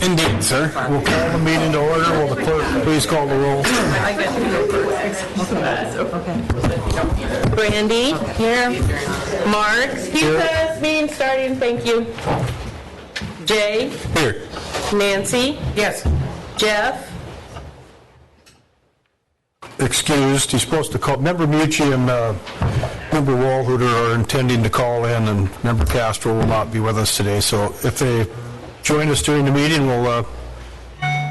Indeed, sir. We'll call the meeting to order. Will the clerk please call the roll? Brandy? Here. Mark? Excuse us, meeting starting, thank you. Jay? Here. Nancy? Yes. Jeff? Excused. He's supposed to call. Member Mucci and Member Walhuter are intending to call in, and Member Castro will not be with us today. So if they join us during the meeting, we'll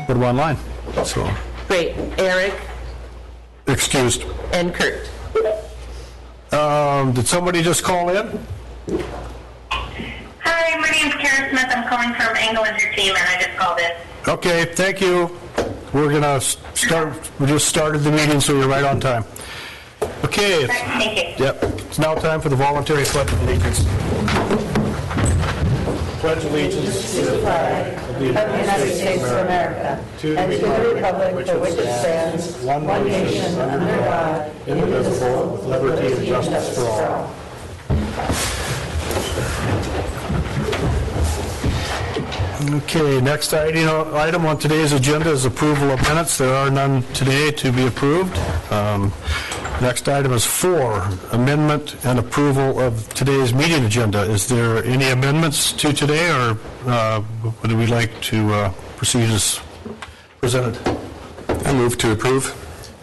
put them online. So. Great. Eric? Excused. And Kurt? Did somebody just call in? Hi, my name's Kara Smith. I'm calling from Angle Team, and I just called in. Okay, thank you. We're going to start. We just started the meeting, so you're right on time. Okay. Thank you. Yep. It's now time for the voluntary pledge of allegiance. Pledge allegiance to the flag of the United States of America, and to the republic for which it stands, one nation under God, indivisible, with liberty and justice for all. Okay, next item on today's agenda is approval of minutes. There are none today to be approved. Next item is 4, amendment and approval of today's meeting agenda. Is there any amendments to today, or would we like to proceed as presented? I move to approve.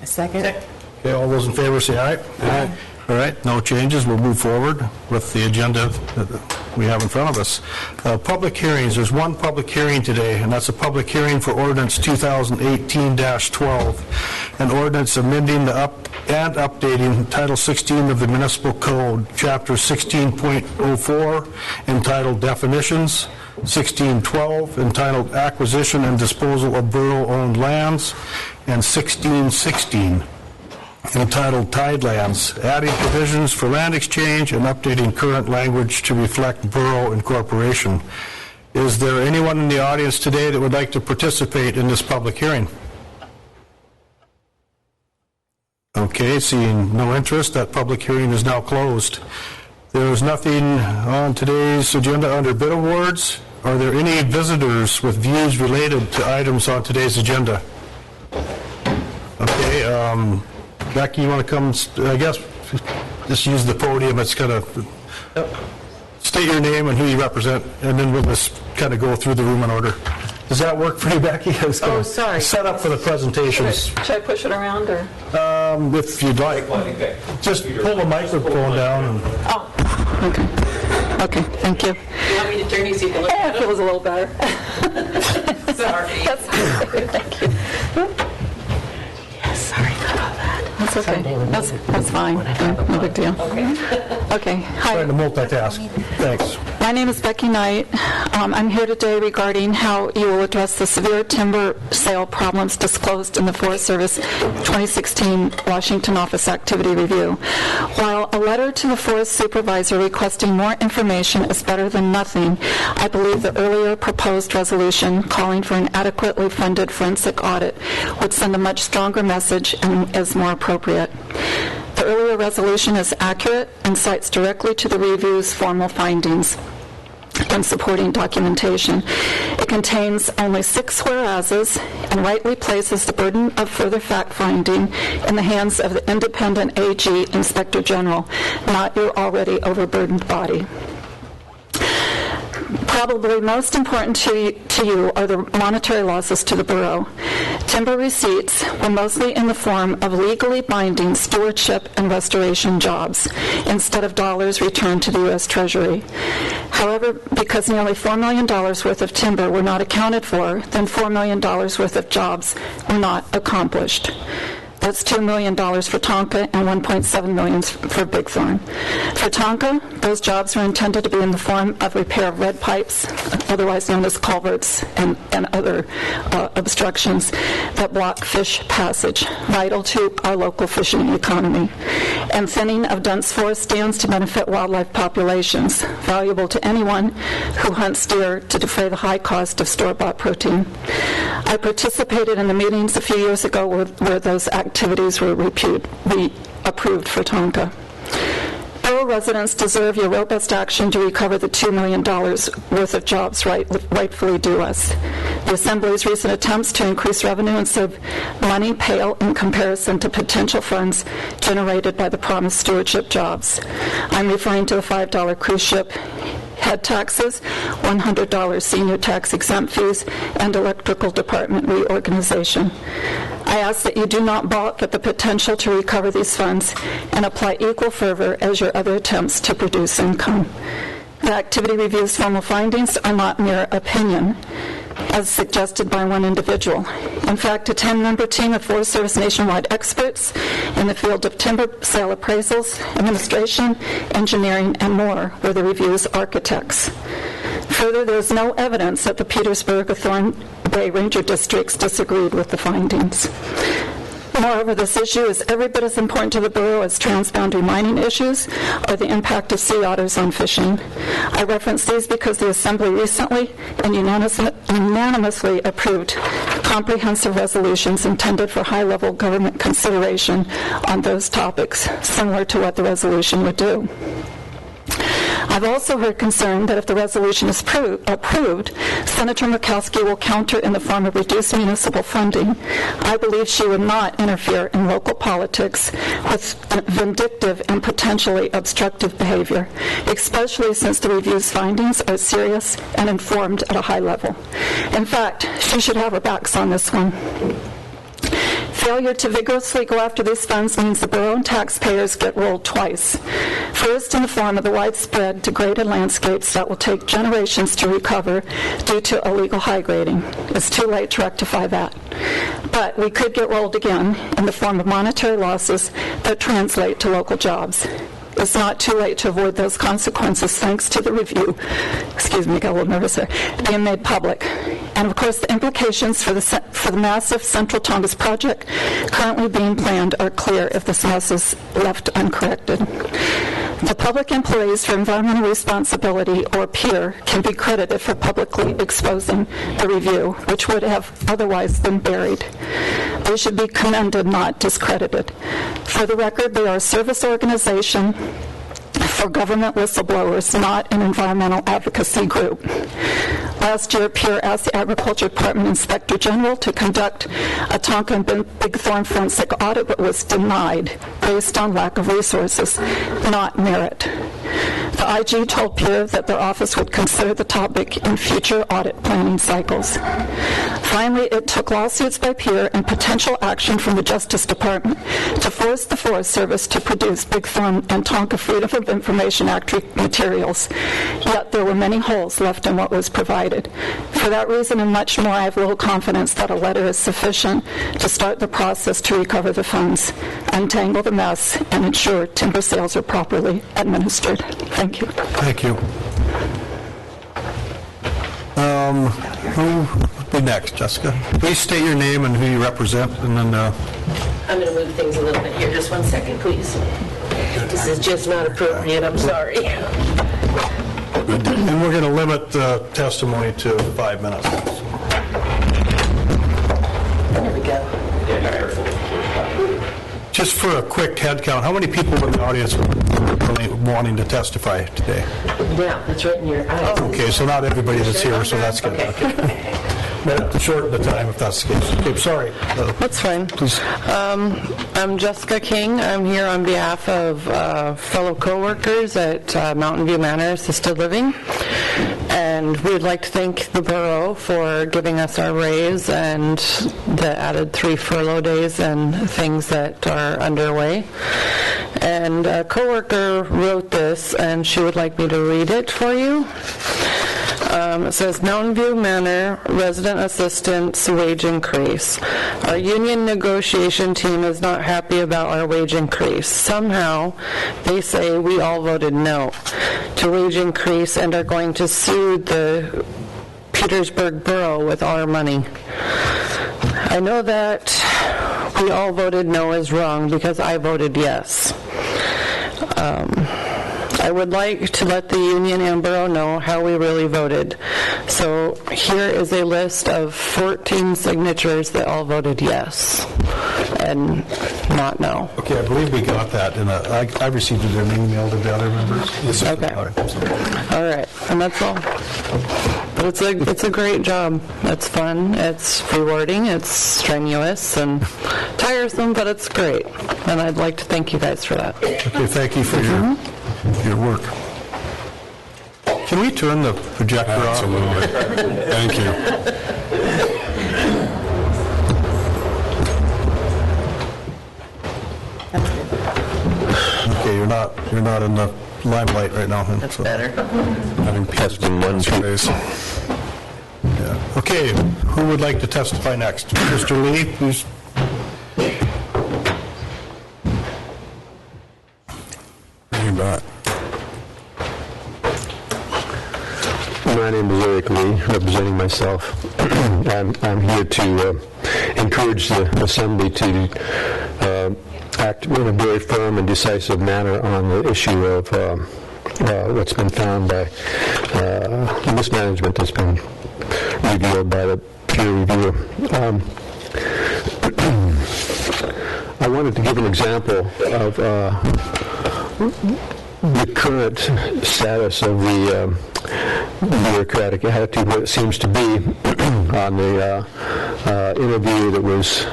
A second. Okay, all those in favor say aye. Aye. All right, no changes. We'll move forward with the agenda that we have in front of us. Public hearings. There's one public hearing today, and that's a public hearing for ordinance 2018-12, an ordinance amending and updating Title 16 of the Municipal Code, Chapter 16.04, entitled Definitions, 1612, entitled Acquisition and Disposal of Borough-Owned Lands, and 1616, entitled Tidelands, adding provisions for land exchange and updating current language to reflect borough incorporation. Is there anyone in the audience today that would like to participate in this public hearing? Okay, seeing no interest, that public hearing is now closed. There is nothing on today's agenda under bid awards. Are there any visitors with views related to items on today's agenda? Okay, Becky, you want to come, I guess, just use the podium. It's kind of, state your name and who you represent, and then we'll just kind of go through the room in order. Does that work for you, Becky? Oh, sorry. Set up for the presentations. Should I push it around, or? If you'd like. Just pull the microphone down. And Oh, okay. Okay, thank you. You want me to turn you so you can look Yeah, at it feels a little better. Sorry. That's thank you. Sorry about that. That's okay. That's fine. No big deal. Okay. Hi. trying to multitask. Thanks. My name is Becky Knight. I'm here today regarding how you will address the severe timber sale problems disclosed in the Forest Service 2016 Washington Office Activity Review. While a letter to the Forest Supervisor requesting more information is better than nothing, I believe the earlier proposed resolution calling for an adequately funded forensic audit would send a much stronger message and is more appropriate. The earlier resolution is accurate and cites directly to the review's formal findings and supporting documentation. It contains only 6 whereases and rightly places the burden of further fact-finding in the hands of the independent AG Inspector General, not your already overburdened body. Probably most important to you are the monetary losses to the borough. Timber receipts were mostly in the form of legally binding stewardship and restoration jobs instead of dollars returned to the U.S. Treasury. However, because nearly $4 million worth of timber were not accounted for, then $4 million worth of jobs were not accomplished. That's $2 million for Tonka and $1.7 million for Bigthorn. For Tonka, those jobs were intended to be in the form of repair of lead pipes, otherwise known as culverts, and other obstructions that block fish passage, vital to our local fishing economy, and thinning of dense forest stands to benefit wildlife populations, valuable to anyone who hunts deer to defray the high cost of store-bought protein. I participated in the meetings a few years ago where those activities were approved for Tonka. Borough residents deserve your robust action to recover the $2 million worth of jobs rightfully due us. The Assembly's recent attempts to increase revenue and save money pale in comparison to potential funds generated by the promised stewardship jobs. I'm referring to the $5 cruise ship head taxes, $100 senior tax exempt fees, and electrical department reorganization. I ask that you do not balk at the potential to recover these funds and apply equal fervor as your other attempts to produce income. The activity review's formal findings are not mere opinion, as suggested by one individual. In fact, a 10-member team of Forest Service nationwide experts in the field of timber sale appraisals, administration, engineering, and more were the review's architects. Further, there is no evidence that the Petersburg or Thorn Bay Ranger districts disagreed with the findings. Moreover, this issue is every bit as important to the Borough as transboundary mining issues or the impact of sea otters on fishing. I reference these because the Assembly recently and unanimously approved comprehensive resolutions intended for high-level government consideration on those topics, similar to what the resolution would do. I've also heard concern that if the resolution is approved, Senator Murkowski will counter in the form of reduced municipal funding. I believe she would not interfere in local politics with vindictive and potentially obstructive behavior, especially since the review's findings are serious and informed at a high level. In fact, she should have her backs on this one. Failure to vigorously go after these funds means the borough and taxpayers get rolled twice. First, in the form of the widespread degraded landscapes that will take generations to recover due to illegal high grading. It's too late to rectify that. But we could get rolled again in the form of monetary losses that translate to local jobs. It's not too late to avoid those consequences thanks to the review, got a little nervous there, being made public. And of course, the implications for the massive Central Tongass project currently being planned are clear if this mess is left uncorrected. The public employees for environmental responsibility, or PEER, can be credited for publicly exposing the review, which would have otherwise been buried. They should be commended, not discredited. For the record, they are a service organization for government whistleblowers, not an environmental advocacy group. Last year, PEER asked the Agriculture Department Inspector General to conduct a Tonka and Big Thorn forensic audit, but was denied based on lack of resources, not merit. The IG told PEER that their office would consider the topic in future audit planning cycles. Finally, it took lawsuits by PEER and potential action from the Justice Department to force the Forest Service to produce Big Thorn and Tonka Freedom of Information Act materials. Yet there were many holes left in what was provided. For that reason and much more, I have little confidence that a letter is sufficient to start the process to recover the funds, untangle the mess, and ensure timber sales are properly administered. Thank you. Thank you. Who will be next, Jessica? Please state your name and who you represent, and then... I'm going to move things a little bit here. Just 1 second, please. This is just not appropriate. I'm sorry. And we're going to limit the testimony to 5 minutes. There we go. Just for a quick head count, how many people in the audience are really wanting to testify today? Yeah, that's right in your eyes. Okay, so not everybody that's here, so that's good. Okay. Might have to shorten the time if that's the case. Okay, sorry. That's fine. Please. I'm Jessica King. I'm here on behalf of fellow co-workers at Mountain View Manor Assisted Living. And we would like to thank the Borough for giving us our raise and the added 3 furlough days and things that are underway. And a co-worker wrote this, and she would like me to read it for you. It says, Mountain View Manor resident assistants wage increase. Our union negotiation team is not happy about our wage increase. Somehow, they say we all voted no to wage increase and are going to sue the Petersburg Borough with our money. I know that we all voted no is wrong because I voted yes. I would like to let the union and borough know how we really voted. So here is a list of 14 signatures that all voted yes and not no. Okay, I believe we got that. I received it in an email to the other members. Okay. All right, and that's all. But it's a great job. It's fun, it's rewarding, it's strenuous and tiresome, but it's great. And I'd like to thank you guys for that. Okay, thank you for your work. Can we turn the projector off? Absolutely. Thank you. Okay, you're not in the limelight right now. That's Better. Having peace in one space. Yeah. Okay, who would like to testify next? Mr. Lee, please. You bet. My name is Eric Lee, representing myself. I'm here to encourage the Assembly to act in a very firm and decisive manner on the issue of what's been found by mismanagement that's been revealed by the peer reviewer. I wanted to give an example of the current status of the bureaucratic attitude, what it seems to be on the interview that was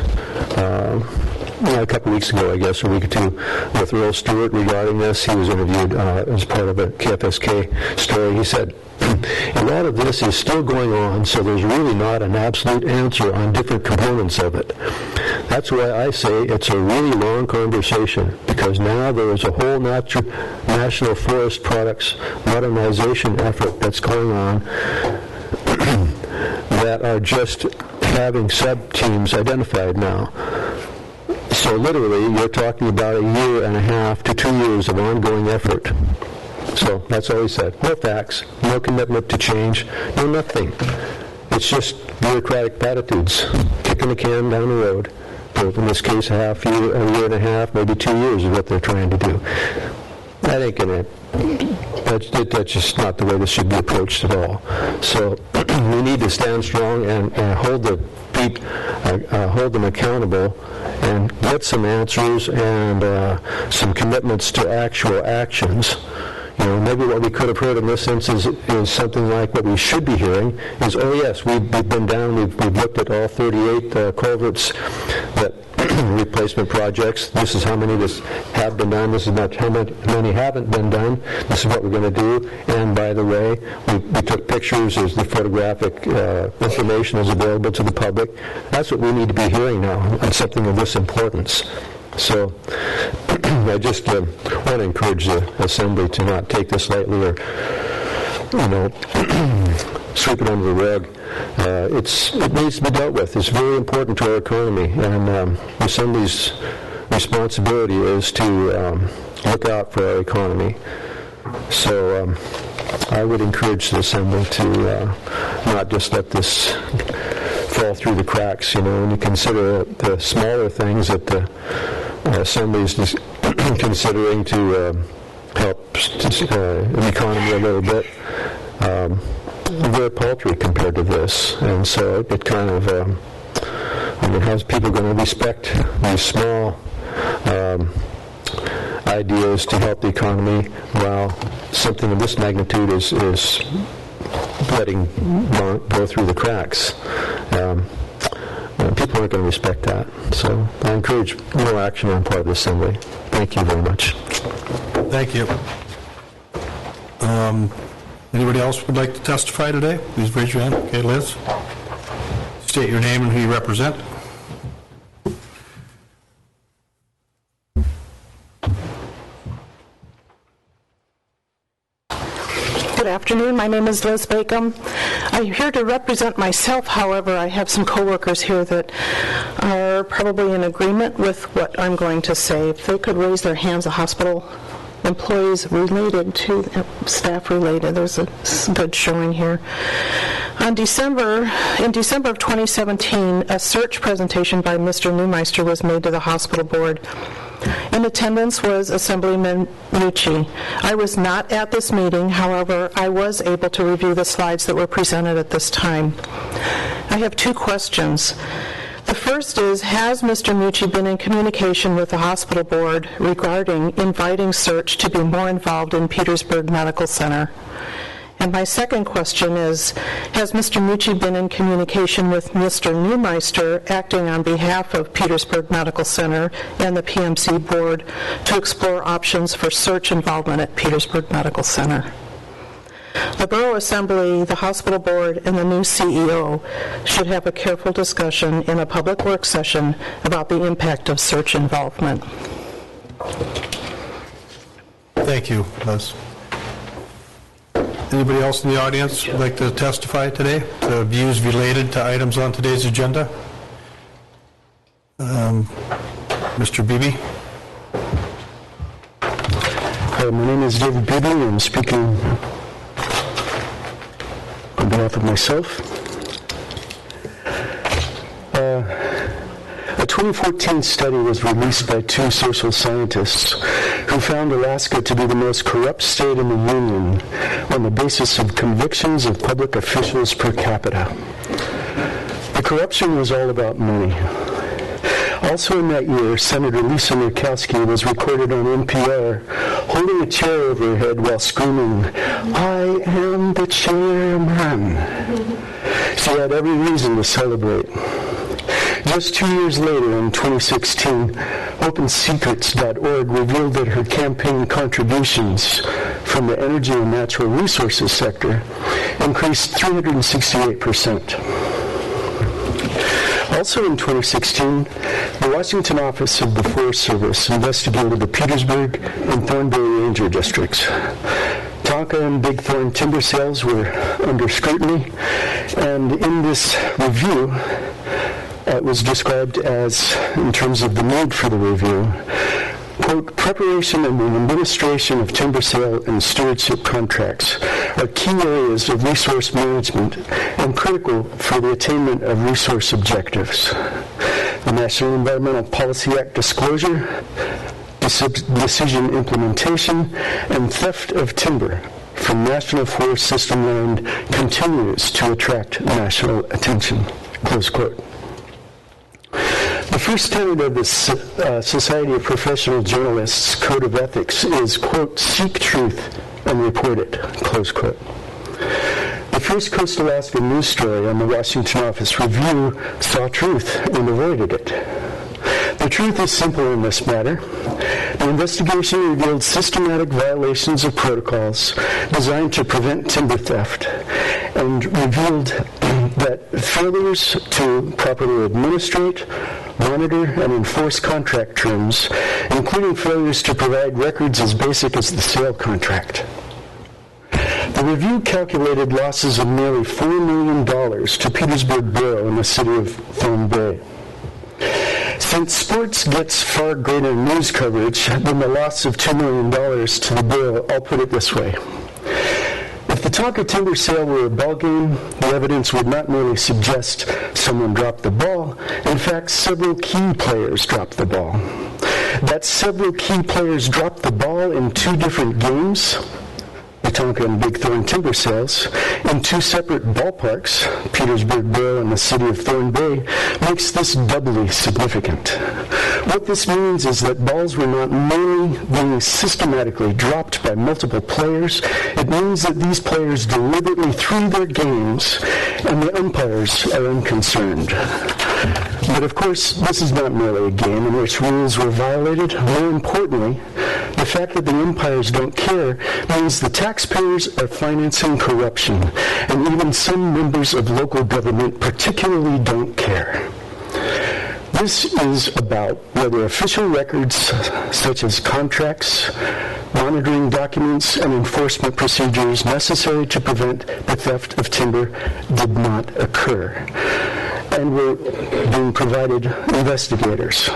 a couple weeks ago, I guess, or a week or two, with Earl Stewart regarding this. He was interviewed as part of a KFSK story. He said, a lot of this is still going on, so there's really not an absolute answer on different components of it. That's why I say it's a really long conversation, because now there is a whole National Forest Products modernization effort that's going on that are just having sub-teams identified now. So literally, you're talking about a year and a half to 2 years of ongoing effort. So that's all he said. No facts, no commitment to change, no nothing. It's just bureaucratic platitudes, kicking the can down the road. For, in this case, a year and a half, maybe 2 years is what they're trying to do. That ain't gonna. That's just not the way this should be approached at all. So we need to stand strong and hold them accountable and get some answers and some commitments to actual actions. You know, maybe what we could have heard in this instance is something like what we should be hearing is, oh yes, we've been down, we've looked at all 38 culverts, that replacement projects. This is how many have been done. This is not how many haven't been done. This is what we're going to do. And by the way, we took pictures as the photographic information is available to the public. That's what we need to be hearing now on something of this importance. So I just want to encourage the Assembly to not take this lightly or, sweep it under the rug. It needs to be dealt with. It's very important to our economy, and the Assembly's responsibility is to look out for our economy. So I would encourage the Assembly to not just let this fall through the cracks. When you consider the smaller things that the Assembly is considering to help the economy a little bit, very paltry compared to this. And so it kind of, how's people going to respect these small ideas to help the economy while something of this magnitude is letting go through the cracks? People aren't going to respect that. So I encourage more action on part of the Assembly. Thank you very much. Thank you. Anybody else would like to testify today? Please raise your hand. Okay, Liz. State your name and who you represent. Good afternoon. My name is Liz Bacon. I'm here to represent myself. However, I have some coworkers here that are probably in agreement with what I'm going to say. If they could raise their hands, the hospital employees related to staff related. There's a good showing here. In December of 2017, a search presentation by Mr. Neumeister was made to the hospital board. In attendance was Assemblyman Mucci. I was not at this meeting, however, I was able to review the slides that were presented at this time. I have two questions. The first is, has Mr. Mucci been in communication with the hospital board regarding inviting search to be more involved in Petersburg Medical Center? And my second question is, has Mr. Mucci been in communication with Mr. Neumeister, acting on behalf of Petersburg Medical Center and the PMC board, to explore options for search involvement at Petersburg Medical Center? The Borough Assembly, the hospital board, and the new CEO should have a careful discussion in a public work session about the impact of search involvement. Thank you, Liz. Anybody else in the audience would like to testify today to views related to items on today's agenda? Mr. Beebe? Hi, my name is David Beebe. I'm speaking on behalf of myself. A 2014 study was released by two social scientists who found Alaska to be the most corrupt state in the Union on the basis of convictions of public officials per capita. The corruption was all about money. Also in that year, Senator Lisa Murkowski was recorded on NPR holding a chair over her head while screaming, "I am the chairman." She had every reason to celebrate. Just 2 years later, in 2016, OpenSecrets.org revealed that her campaign contributions from the energy and natural resources sector increased 368%. Also in 2016, the Washington office of the Forest Service investigated the Petersburg and Thornbury Ranger districts. Tonka and Big Thorn timber sales were under scrutiny, and in this review, it was described as, in terms of the need for the review, quote, preparation and the administration of timber sale and stewardship contracts are key areas of resource management and critical for the attainment of resource objectives. The National Environmental Policy Act disclosure, decision implementation, and theft of timber from National Forest System land continues to attract national attention, close quote. The first tenet of the Society of Professional Journalists Code of Ethics is, quote, seek truth and report it, close quote. The first Coast Alaska news story on the Washington Office Review saw truth and avoided it. The truth is simple in this matter. The investigation revealed systematic violations of protocols designed to prevent timber theft and revealed that failures to properly administrate, monitor, and enforce contract terms, including failures to provide records as basic as the sale contract. The review calculated losses of nearly $4 million to Petersburg Borough in the city of Thornbury. Since sports gets far greater news coverage than the loss of $2 million to the borough, I'll put it this way. If the Tonka timber sale were a ball game, the evidence would not merely suggest someone dropped the ball. In fact, several key players dropped the ball. That several key players dropped the ball in two different games, the Tonka and Big Thorn timber sales, in two separate ballparks, Petersburg Borough and the city of Thornbury, makes this doubly significant. What this means is that balls were not merely being systematically dropped by multiple players. It means that these players deliberately threw their games and the umpires are unconcerned. But of course, this is not merely a game in which rules were violated. More importantly, the fact that the umpires don't care means the taxpayers are financing corruption, and even some members of local government particularly don't care. This is about whether official records such as contracts, monitoring documents, and enforcement procedures necessary to prevent the theft of timber did not occur, and were being provided investigators.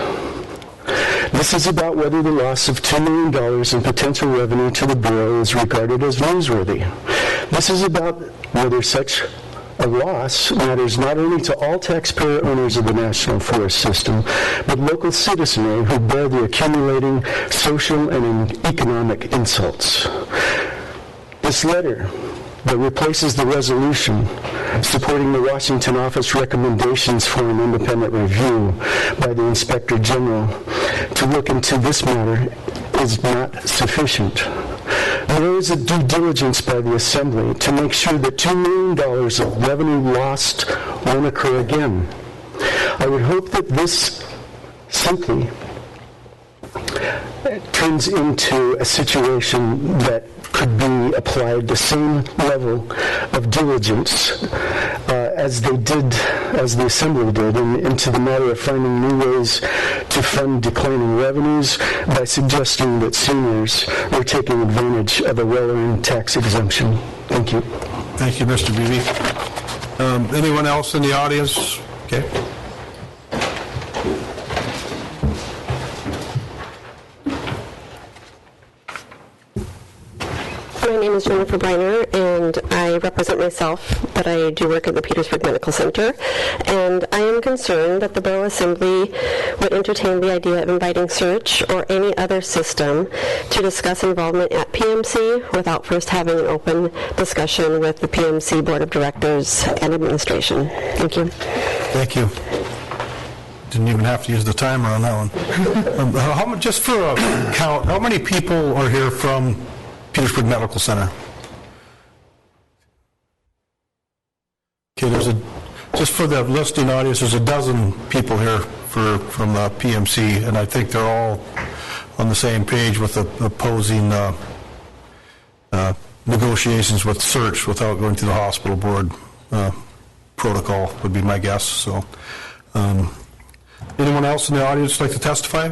This is about whether the loss of $2 million in potential revenue to the Borough is regarded as newsworthy. This is about whether such a loss matters not only to all taxpayer owners of the National Forest System, but local citizenry who bear the accumulating social and economic insults. This letter that replaces the resolution supporting the Washington office recommendations for an independent review by the Inspector General to look into this matter is not sufficient. There is a due diligence by the Assembly to make sure that $2 million of revenue lost won't occur again. I would hope that this simply turns into a situation that could be applied the same level of diligence as the Assembly did into the matter of finding new ways to fund declining revenues by suggesting that seniors are taking advantage of a well-earned tax exemption. Thank you. Thank you, Mr. Beebe. Anyone else in the audience? Okay. My name is Jennifer Briner, and I represent myself, but I do work at the Petersburg Medical Center. And I am concerned that the Borough Assembly would entertain the idea of inviting Search or any other system to discuss involvement at PMC without first having an open discussion with the PMC Board of Directors and Administration. Thank you. Thank you. Didn't even have to use the timer on that one. Just for a count, how many people are here from Petersburg Medical Center? Okay, just for the listening audience, there's a dozen people here from PMC, and I think they're all on the same page with the opposing negotiations with Search without going through the hospital board protocol, would be my guess. So, anyone else in the audience like to testify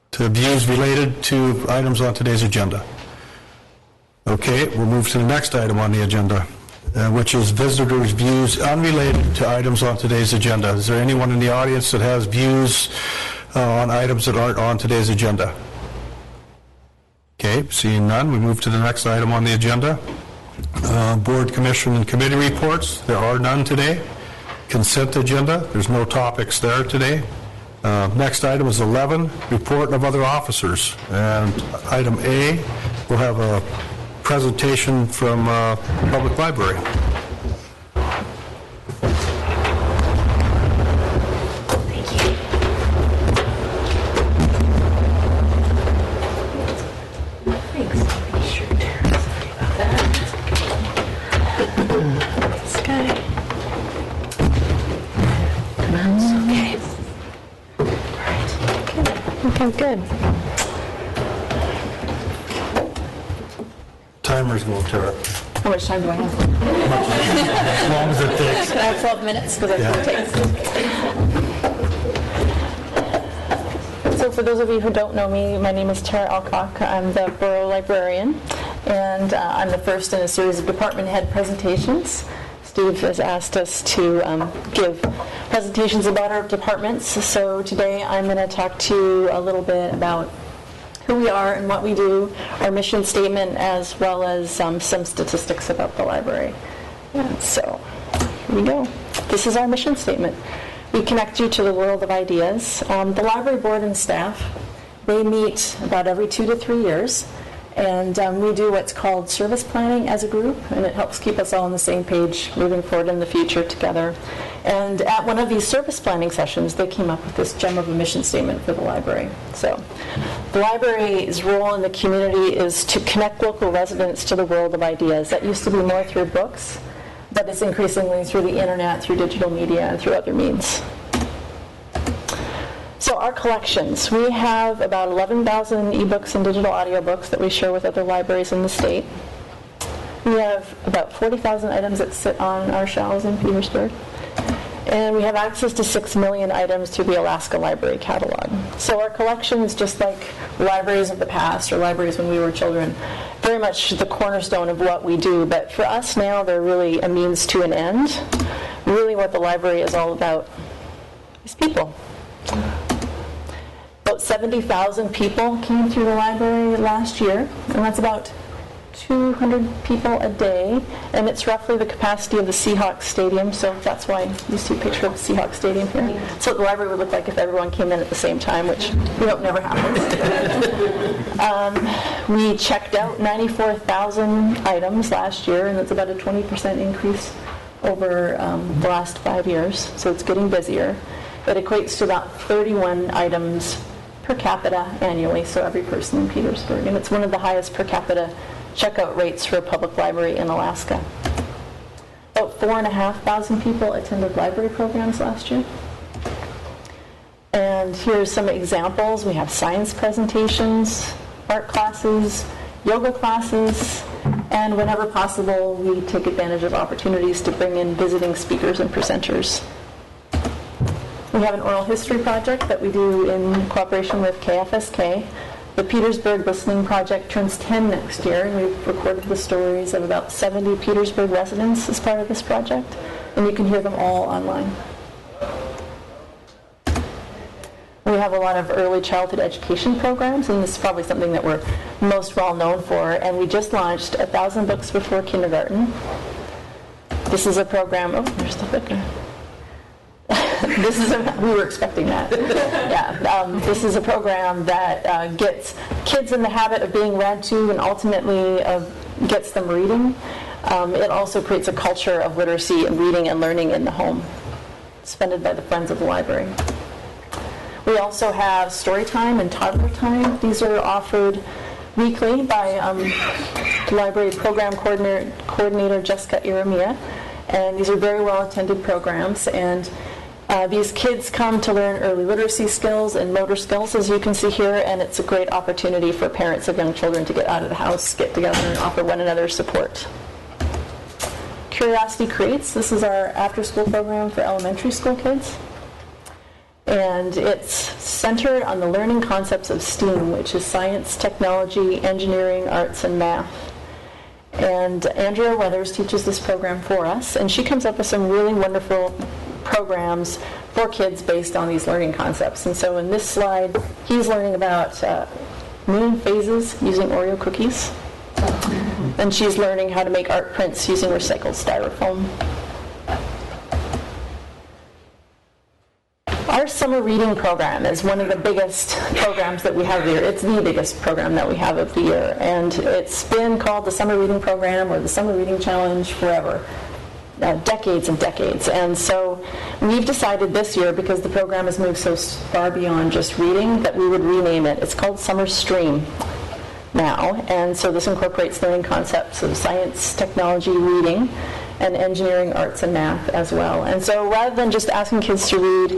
to views related to items on today's agenda? Okay, we'll move to the next item on the agenda, which is visitors' views unrelated to items on today's agenda. Is there anyone in the audience that has views on items that aren't on today's agenda? Okay, seeing none, we move to the next item on the agenda. Board, commission, and committee reports. There are none today. Consent agenda. There's no topics there today. Next item is 11, report of other officers. And item A, we'll have a presentation from Public Library. Okay, good. Timer's going to Tara. How much time do I have? As long as it takes. I have 12 minutes because that's what it takes. So for those of you who don't know me, my name is Tara Alcock. I'm the Borough Librarian, and I'm the first in a series of department head presentations. Steve has asked us to give presentations about our departments. So today I'm going to talk to you a little bit about who we are and what we do, our mission statement, as well as some statistics about the library. And so here we go. This is our mission statement. We connect you to the world of ideas. The library board and staff, they meet about every 2 to 3 years. And we do what's called service planning as a group, and it helps keep us all on the same page moving forward in the future together. And at one of these service planning sessions, they came up with this gem of a mission statement for the library. So the library's role in the community is to connect local residents to the world of ideas. That used to be more through books, but it's increasingly through the internet, through digital media, and through other means. So our collections, we have about 11,000 ebooks and digital audiobooks that we share with other libraries in the state. We have about 40,000 items that sit on our shelves in Petersburg. And we have access to 6 million items through the Alaska Library Catalog. So our collections, just like libraries of the past or libraries when we were children, very much the cornerstone of what we do. But for us now, they're really a means to an end. Really what the library is all about is people. About 70,000 people came through the library last year, and that's about 200 people a day, and it's roughly the capacity of the Seahawks Stadium, so that's why you see a picture of the Seahawks Stadium here. So the library would look like if everyone came in at the same time, which we hope never happens. We checked out 94,000 items last year, and that's about a 20% increase over the last 5 years, so it's getting busier. It equates to about 31 items per capita annually, so every person in Petersburg. And it's one of the highest per capita checkout rates for a public library in Alaska. About 4,500 people attended library programs last year. And here's some examples. We have science presentations, art classes, yoga classes, and whenever possible, we take advantage of opportunities to bring in visiting speakers and presenters. We have an oral history project that we do in cooperation with KFSK. The Petersburg Listening Project turns 10 next year, and we've recorded the stories of about 70 Petersburg residents as part of this project, and you can hear them all online. We have a lot of early childhood education programs, and this is probably something that we're most well known for, and we just launched 1,000 Books Before Kindergarten. This is a program, oh, there's the clicker. We were expecting that. Yeah, this is a program that gets kids in the habit of being read to and ultimately gets them reading. It also creates a culture of literacy and reading and learning in the home. It's funded by the Friends of the Library. We also have story time and toddler time. These are offered weekly by library program coordinator Jessica Iramia, and these are very well attended programs. And these kids come to learn early literacy skills and motor skills, as you can see here, and it's a great opportunity for parents of young children to get out of the house, get together, and offer one another support. Curiosity Creates, this is our after-school program for elementary school kids. And it's centered on the learning concepts of STEAM, which is science, technology, engineering, arts, and math. And Andrea Weathers teaches this program for us, and she comes up with some really wonderful programs for kids based on these learning concepts. And so in this slide, he's learning about moon phases using Oreo cookies. And she's learning how to make art prints using recycled styrofoam. Our summer reading program is one of the biggest programs that we have here. It's the biggest program that we have of the year. And it's been called the Summer Reading Program or the Summer Reading Challenge forever. Decades and decades. And so we've decided this year, because the program has moved so far beyond just reading, that we would rename it. It's called Summer Stream now. And so this incorporates learning concepts of science, technology, reading, and engineering, arts, and math as well. And so rather than just asking kids to read,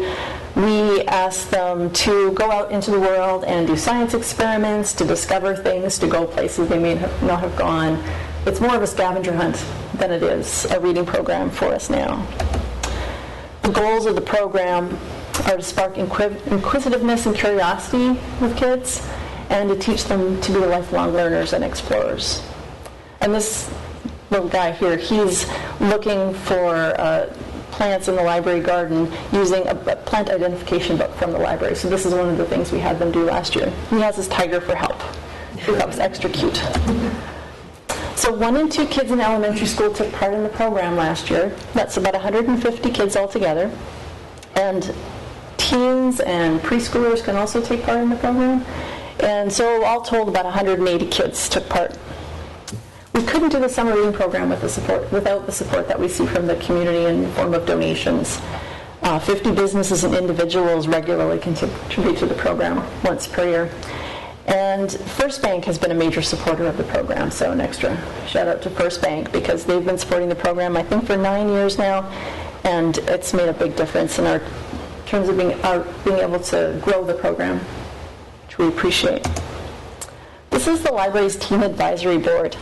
we ask them to go out into the world and do science experiments, to discover things, to go places they may not have gone. It's more of a scavenger hunt than it is a reading program for us now. The goals of the program are to spark inquisitiveness and curiosity with kids, and to teach them to be lifelong learners and explorers. And this little guy here, he's looking for plants in the library garden using a plant identification book from the library. So this is one of the things we had them do last year. He has his tiger for help. That was extra cute. So 1 in 2 kids in elementary school took part in the program last year. That's about 150 kids altogether. And teens and preschoolers can also take part in the program. And so all told, about 180 kids took part. We couldn't do the summer reading program without the support that we see from the community in the form of donations. 50 businesses and individuals regularly contribute to the program once per year. And First Bank has been a major supporter of the program, so an extra shout out to First Bank, because they've been supporting the program, I think, for 9 years now, and it's made a big difference in terms of being able to grow the program, which we appreciate. This is the library's Teen Advisory Board.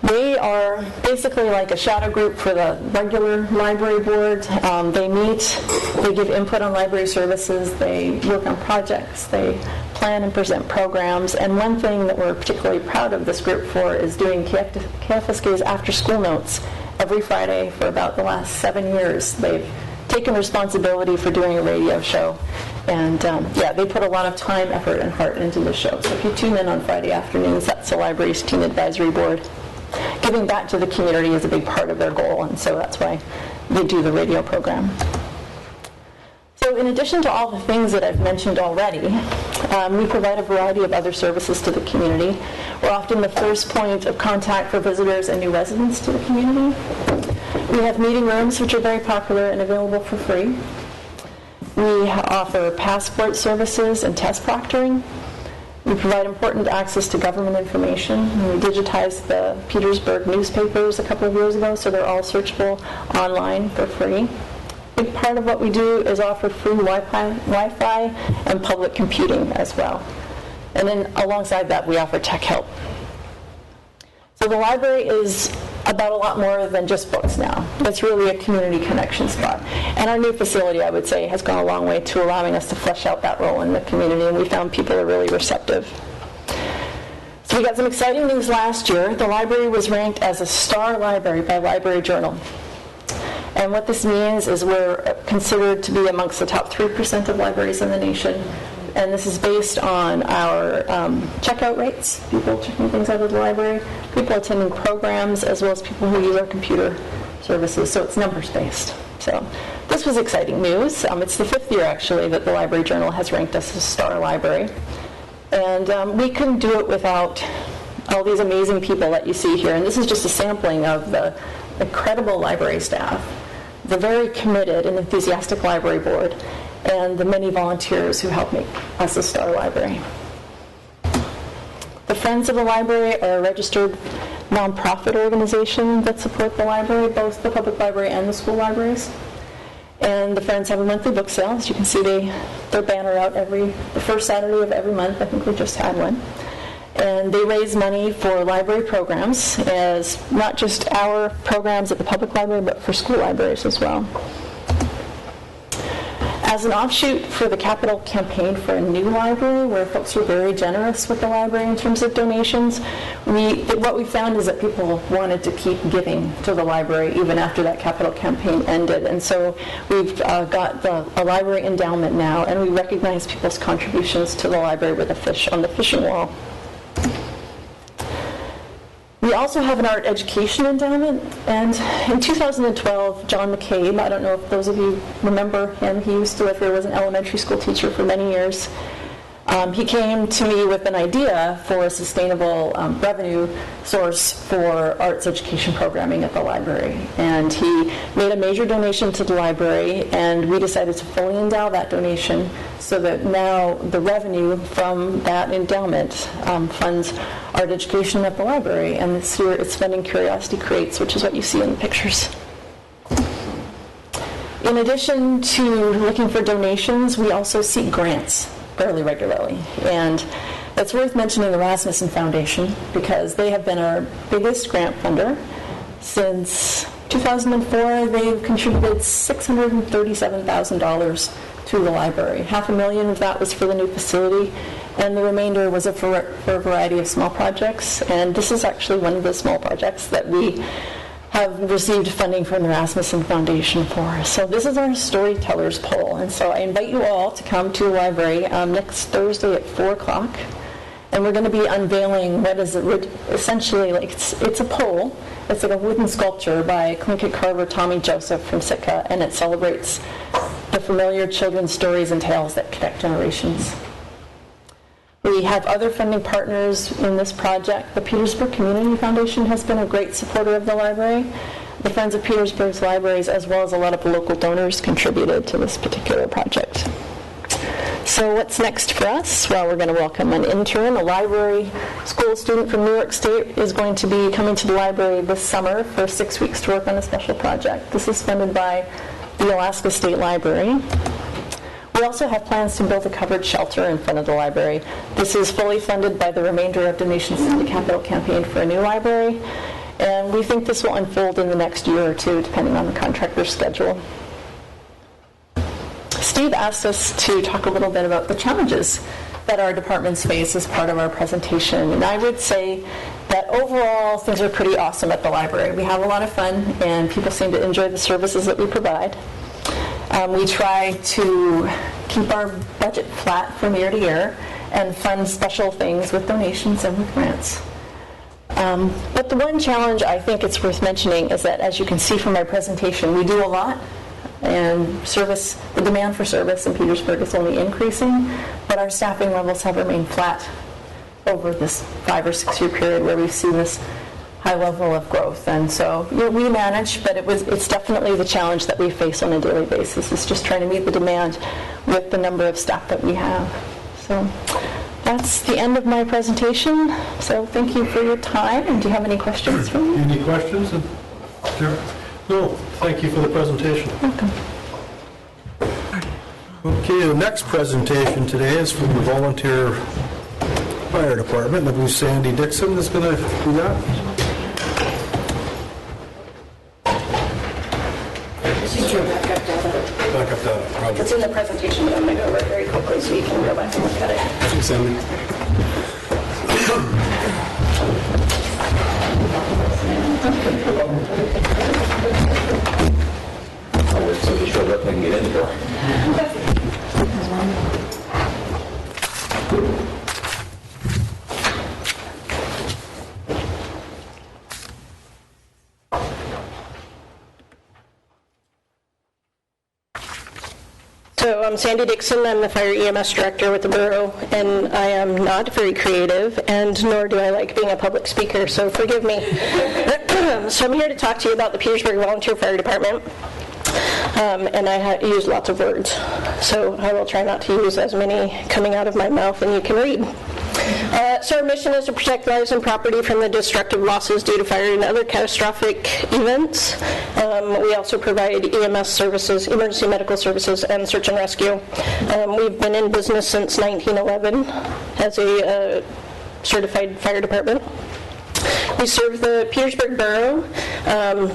They are basically like a shadow group for the regular library board. They meet, they give input on library services, they work on projects, they plan and present programs, and one thing that we're particularly proud of this group for is doing KFSK's after-school notes every Friday for about the last 7 years. They've taken responsibility for doing a radio show, and they put a lot of time, effort, and heart into the show. So if you tune in on Friday afternoons, that's the library's Teen Advisory Board. Giving back to the community is a big part of their goal, and so that's why they do the radio program. So in addition to all the things that I've mentioned already, we provide a variety of other services to the community. We're often the first point of contact for visitors and new residents to the community. We have meeting rooms, which are very popular and available for free. We offer passport services and test proctoring. We provide important access to government information. We digitized the Petersburg newspapers a couple of years ago, so they're all searchable online for free. A big part of what we do is offer free Wi-Fi and public computing as well. And then alongside that, we offer tech help. So the library is about a lot more than just books now. It's really a community connection spot. And our new facility, I would say, has gone a long way to allowing us to flesh out that role in the community, and we found people are really receptive. So we got some exciting news last year. The library was ranked as a star library by Library Journal. And what this means is we're considered to be amongst the top 3% of libraries in the nation. And this is based on our checkout rates, people checking things out of the library, people attending programs, as well as people who use our computer services. So it's numbers-based. So this was exciting news. It's the 5th year, actually, that the Library Journal has ranked us as a star library. And we couldn't do it without all these amazing people that you see here. And this is just a sampling of the incredible library staff, the very committed and enthusiastic library board, and the many volunteers who help make us a star library. The Friends of the Library are a registered nonprofit organization that support the library, both the public library and the school libraries. And the Friends have a monthly book sale. As you can see, their banner out the first Saturday of every month. I think we just had one. And they raise money for library programs, as not just our programs at the public library, but for school libraries as well. As an offshoot for the capital campaign for a new library, where folks were very generous with the library in terms of donations, what we found is that people wanted to keep giving to the library even after that capital campaign ended. And so we've got a library endowment now, and we recognize people's contributions to the library with a fish on the fishing wall. We also have an art education endowment, and in 2012, John McCabe, I don't know if those of you remember him, he used to live here, was an elementary school teacher for many years. He came to me with an idea for a sustainable revenue source for arts education programming at the library. And he made a major donation to the library, and we decided to fully endow that donation so that now the revenue from that endowment funds art education at the library. And this year it's funding Curiosity Creates, which is what you see in the pictures. In addition to looking for donations, we also seek grants fairly regularly. And it's worth mentioning the Rasmussen Foundation, because they have been our biggest grant funder. Since 2004, they've contributed $637,000 to the library. $500,000 of that was for the new facility, and the remainder was for a variety of small projects. And this is actually one of the small projects that we have received funding from the Rasmussen Foundation for. So this is our Storytellers Poll, and so I invite you all to come to the library next Thursday at 4 o'clock, and we're going to be unveiling what is essentially like, it's a pole. It's like a wooden sculpture by Tlingit carver Tommy Joseph from Sitka, and it celebrates the familiar children's stories and tales that connect generations. We have other funding partners in this project. The Petersburg Community Foundation has been a great supporter of the library. The Friends of Petersburg's libraries, as well as a lot of local donors, contributed to this particular project. So what's next for us? Well, we're going to welcome an intern. A library school student from New York State is going to be coming to the library this summer for 6 weeks to work on a special project. This is funded by the Alaska State Library. We also have plans to build a covered shelter in front of the library. This is fully funded by the remainder of donations to the capital campaign for a new library, and we think this will unfold in the next year or two, depending on the contractor's schedule. Steve asked us to talk a little bit about the challenges that our departments face as part of our presentation, and I would say that overall things are pretty awesome at the library. We have a lot of fun, and people seem to enjoy the services that we provide. We try to keep our budget flat from year to year and fund special things with donations and with grants. But the one challenge I think it's worth mentioning is that, as you can see from my presentation, we do a lot, and the demand for service in Petersburg is only increasing, but our staffing levels have remained flat over this 5 or 6 year period where we've seen this high level of growth. And so we manage, but it's definitely the challenge that we face on a daily basis, is just trying to meet the demand with the number of staff that we have. So that's the end of my presentation. So thank you for your time. And do you have any questions for me? Any questions? Sure. No, thank you for the presentation. Welcome. Okay, the next presentation today is from the Volunteer Fire Department. I believe Sandy Dixon is going to do that. Back up data. Roger. It's in the presentation, but I'm going to go over it very quickly so you can go back and look at it. Thanks, Sandy. Somebody showed up, they can get in the door. So I'm Sandy Dixon. I'm the Fire EMS Director with the Borough, and I am not very creative, and nor do I like being a public speaker, so forgive me. So I'm here to talk to you about the Petersburg Volunteer Fire Department, and I use lots of words, so I will try not to use as many coming out of my mouth than you can read. So our mission is to protect lives and property from the destructive losses due to fire and other catastrophic events. We also provide EMS services, emergency medical services, and search and rescue. We've been in business since 1911 as a certified fire department. We serve the Petersburg Borough,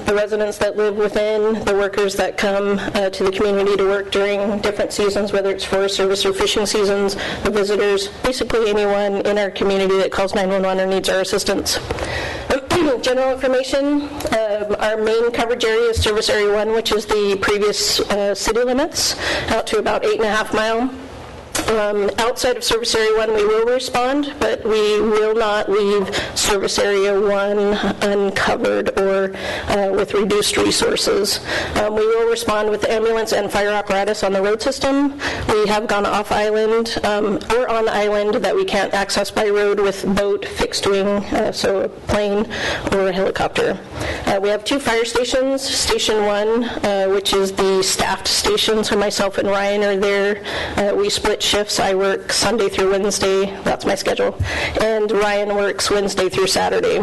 the residents that live within, the workers that come to the community to work during different seasons, whether it's Forest Service or fishing seasons, the visitors, basically anyone in our community that calls 911 or needs our assistance. General information, our main coverage area is Service Area 1, which is the previous city limits, out to about 8.5 miles. Outside of Service Area 1, we will respond, but we will not leave Service Area 1 uncovered or with reduced resources. We will respond with ambulance and fire apparatus on the road system. We have gone off island or on island that we can't access by road with boat, fixed wing, so a plane or a helicopter. We have 2 fire stations. Station 1, which is the staffed station, so myself and Ryan are there. We split shifts. I work Sunday through Wednesday, that's my schedule, and Ryan works Wednesday through Saturday.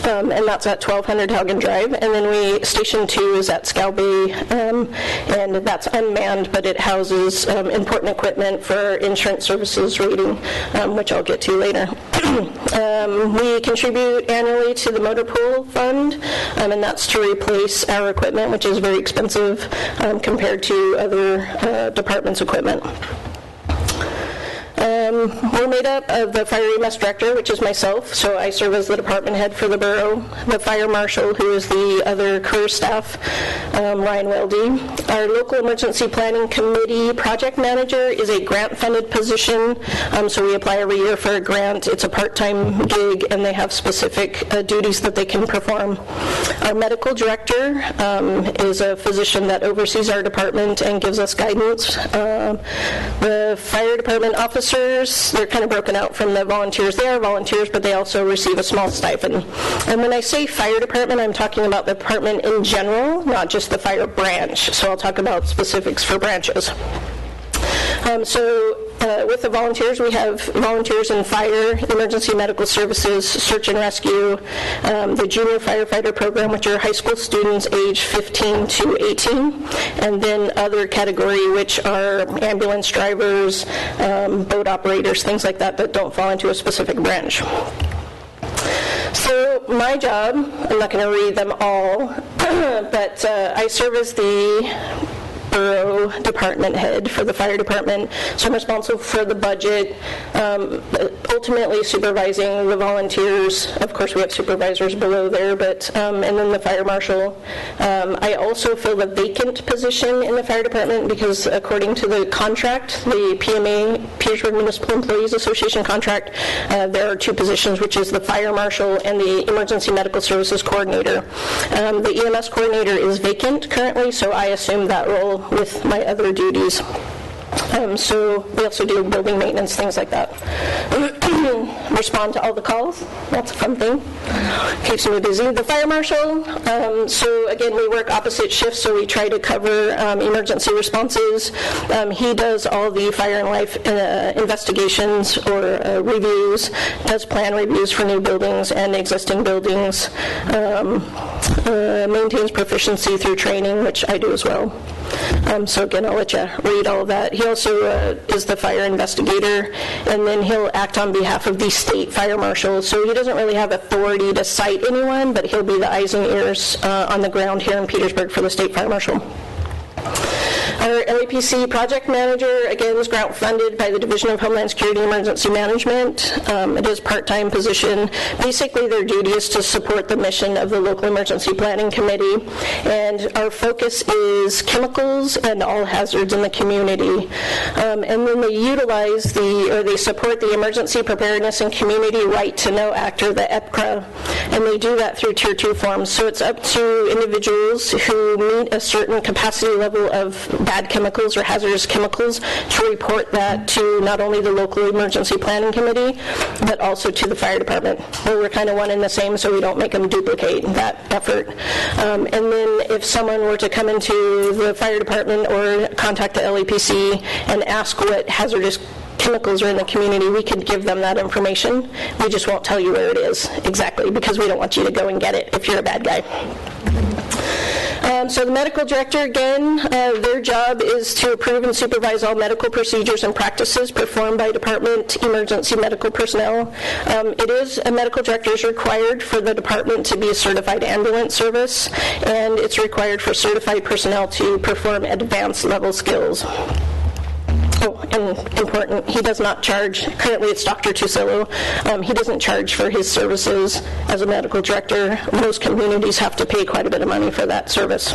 And that's at 1200 Haugen Drive. And then Station 2 is at Scow Bay, and that's unmanned, but it houses important equipment for our insurance services rating, which I'll get to later. We contribute annually to the motor pool fund, and that's to replace our equipment, which is very expensive compared to other departments' equipment. We're made up of the Fire EMS Director, which is myself, so I serve as the department head for the borough, the Fire Marshal, who is the other career staff, Ryan Weldy. Our Local Emergency Planning Committee Project Manager is a grant-funded position, so we apply every year for a grant. It's a part-time gig, and they have specific duties that they can perform. Our Medical Director is a physician that oversees our department and gives us guidance. The Fire Department officers, they're kind of broken out from the volunteers. They are volunteers, but they also receive a small stipend. And when I say fire department, I'm talking about the department in general, not just the fire branch. So I'll talk about specifics for branches. With the volunteers, we have volunteers in fire, emergency medical services, search and rescue, the junior firefighter program, which are high school students age 15 to 18, and then other category, which are ambulance drivers, boat operators, things like that that don't fall into a specific branch. So my job, I'm not going to read them all, but I serve as the Borough department head for the fire department, so I'm responsible for the budget, ultimately supervising the volunteers. Of course, we have supervisors below there, but and then the fire marshal. I also fill the vacant position in the fire department because according to the contract, the PMA, Petersburg Municipal Employees Association contract, there are 2 positions, which is the fire marshal and the emergency medical services coordinator. The EMS coordinator is vacant currently, so I assume that role with my other duties. So we also do building maintenance, things like that. respond to all the calls. That's a fun thing. Keeps me busy. The fire marshal, so again, we work opposite shifts, so we try to cover emergency responses. He does all the fire and life investigations or reviews, does plan reviews for new buildings and existing buildings, maintains proficiency through training, which I do as well. So again, I'll let you read all of that. He also is the fire investigator, and then he'll act on behalf of the state fire marshal. So he doesn't really have authority to cite anyone, but he'll be the eyes and ears on the ground here in Petersburg for the state fire marshal. Our LAPC project manager, again, is grant funded by the Division of Homeland Security Emergency Management. It is a part-time position. Basically, their duty is to support the mission of the local emergency planning committee, and our focus is chemicals and all hazards in the community. And then they utilize they support the Emergency Preparedness and Community Right to Know Act, or the EPCRA, and they do that through Tier 2 forms. So it's up to individuals who meet a certain capacity level of bad chemicals or hazardous chemicals to report that to not only the local emergency planning committee, but also to the fire department. Well, we're kind of one and the same, so we don't make them duplicate that effort. And then if someone were to come into the fire department or contact the LAPC and ask what hazardous chemicals are in the community, we could give them that information. We just won't tell you where it is exactly, because we don't want you to go and get it if you're a bad guy. So the medical director, again, their job is to approve and supervise all medical procedures and practices performed by department emergency medical personnel. It is, a medical director is required for the department to be a certified ambulance service, and it's required for certified personnel to perform advanced level skills. Oh, and important, he does not charge. Currently, it's Dr. Tusillo. He doesn't charge for his services as a medical director. Most communities have to pay quite a bit of money for that service.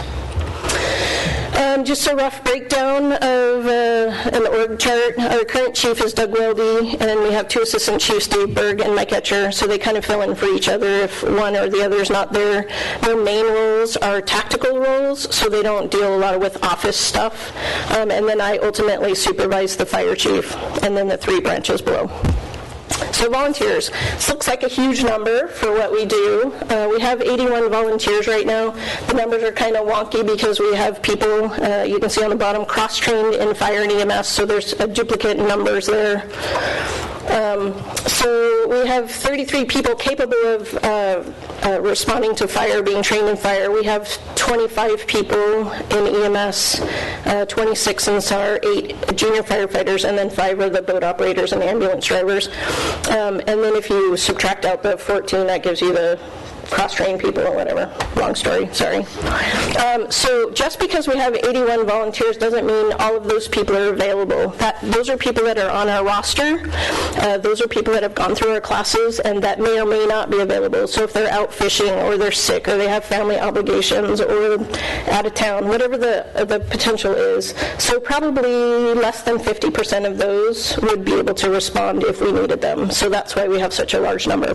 Just a rough breakdown of an org chart. Our current chief is Doug Weldy, and we have two assistant chiefs, Dave Berg and Mike Etcher, so they kind of fill in for each other if one or the other is not there. Their main roles are tactical roles, so they don't deal a lot with office stuff. And then I ultimately supervise the fire chief, and then the three branches below. So volunteers. This looks like a huge number for what we do. We have 81 volunteers right now. The numbers are kind of wonky because we have people, you can see on the bottom, cross-trained in fire and EMS, so there's duplicate numbers there. So we have 33 people capable of responding to fire, being trained in fire. We have 25 people in EMS, 26 in SAR, 8 junior firefighters, and then 5 are the boat operators and ambulance drivers. And then if you subtract out the 14, that gives you the cross-trained people or whatever. Long story, sorry. So just because we have 81 volunteers doesn't mean all of those people are available. Those are people that are on our roster. Those are people that have gone through our classes and that may or may not be available. So if they're out fishing or they're sick or they have family obligations or out of town, whatever the potential is. So probably less than 50% of those would be able to respond if we needed them. So that's why we have such a large number.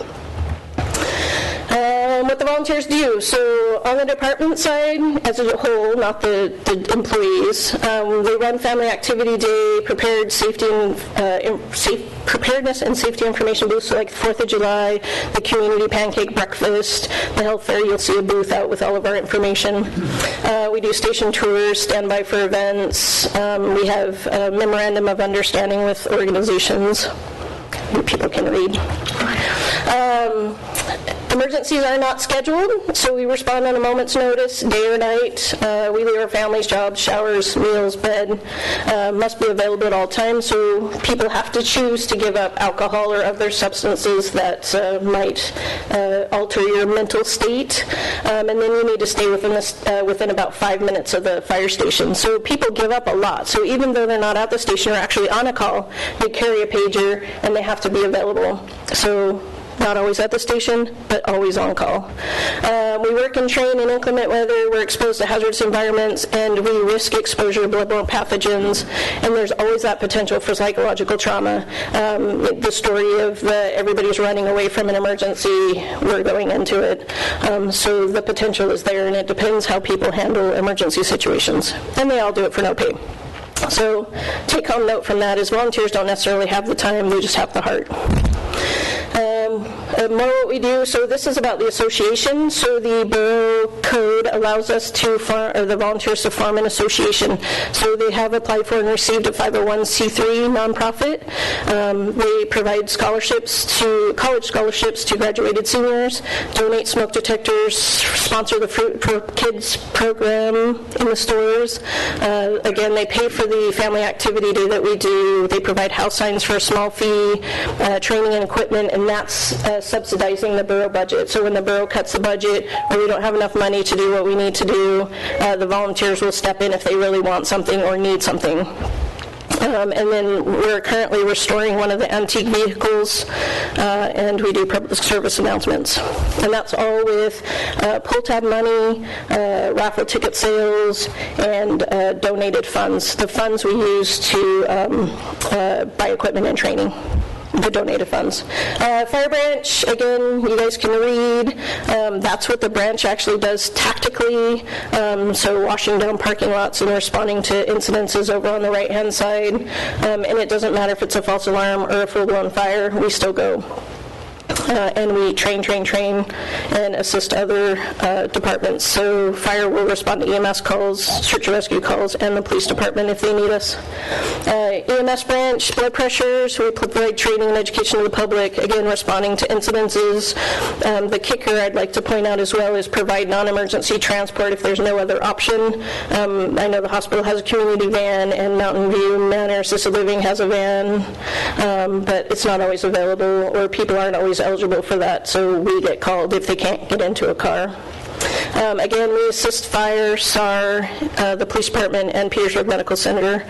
What the volunteers do. So on the department side, as a whole, not the employees, they run Family Activity Day, preparedness and safety information booths, so like the 4th of July, the community pancake breakfast, the health fair, you'll see a booth out with all of our information. We do station tours, standby for events. We have a memorandum of understanding with organizations. People can read. Emergencies are not scheduled, so we respond on a moment's notice, day or night. We leave our families, jobs, showers, meals, bed, must be available at all times, so people have to choose to give up alcohol or other substances that might alter your mental state, and then you need to stay within about 5 minutes of the fire station. So people give up a lot. So even though they're not at the station or actually on a call, they carry a pager and they have to be available. So not always at the station, but always on call. We work and train in inclement weather. We're exposed to hazardous environments, and we risk exposure to bloodborne pathogens, and there's always that potential for psychological trauma. The story of everybody's running away from an emergency, we're going into it. So the potential is there, and it depends how people handle emergency situations. And they all do it for no pay. So take home note from that is volunteers don't necessarily have the time, they just have the heart. more what we do, so this is about the association. So the borough code allows us to form, or the volunteers to form an association. So they have applied for and received a 501c3 nonprofit. They provide college scholarships to graduated seniors, donate smoke detectors, sponsor the Fruit for Kids program in the stores. Again, they pay for the family activity day that we do. They provide house signs for a small fee, training and equipment, and that's subsidizing the borough budget. So when the borough cuts the budget or we don't have enough money to do what we need to do, the volunteers will step in if they really want something or need something. And then we're currently restoring one of the antique vehicles, and we do public service announcements. And that's all with pull tab money, raffle ticket sales, and donated funds. The funds we use to buy equipment and training. The donated funds. Fire branch, again, you guys can read. That's what the branch actually does tactically. So washing down parking lots and responding to incidences over on the right-hand side. And it doesn't matter if it's a false alarm or a full-blown fire, we still go. And we train, and assist other departments. So fire will respond to EMS calls, search and rescue calls, and the police department if they need us. EMS branch, blood pressures, we provide training and education to the public, again, responding to incidences. The kicker I'd like to point out as well is provide non-emergency transport if there's no other option. I know the hospital has a community van, and Mountain View Manor Assisted Living has a van, but it's not always available, or people aren't always eligible for that, so we get called if they can't get into a car. Again, we assist fire, SAR, the police department, and Petersburg Medical Center.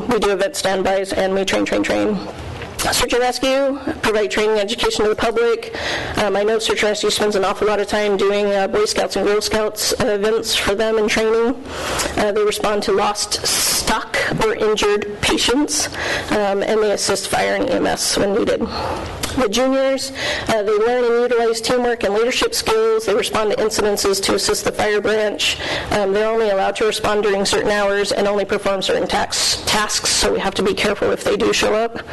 We do event standbys, and we train. Search and rescue, provide training and education to the public. I know search and rescue spends an awful lot of time doing Boy Scouts and Girl Scouts events for them and training. They respond to lost stock or injured patients, and they assist fire and EMS when needed. The juniors, they learn and utilize teamwork and leadership skills. They respond to incidences to assist the fire branch. They're only allowed to respond during certain hours and only perform certain tasks, so we have to be careful if they do show up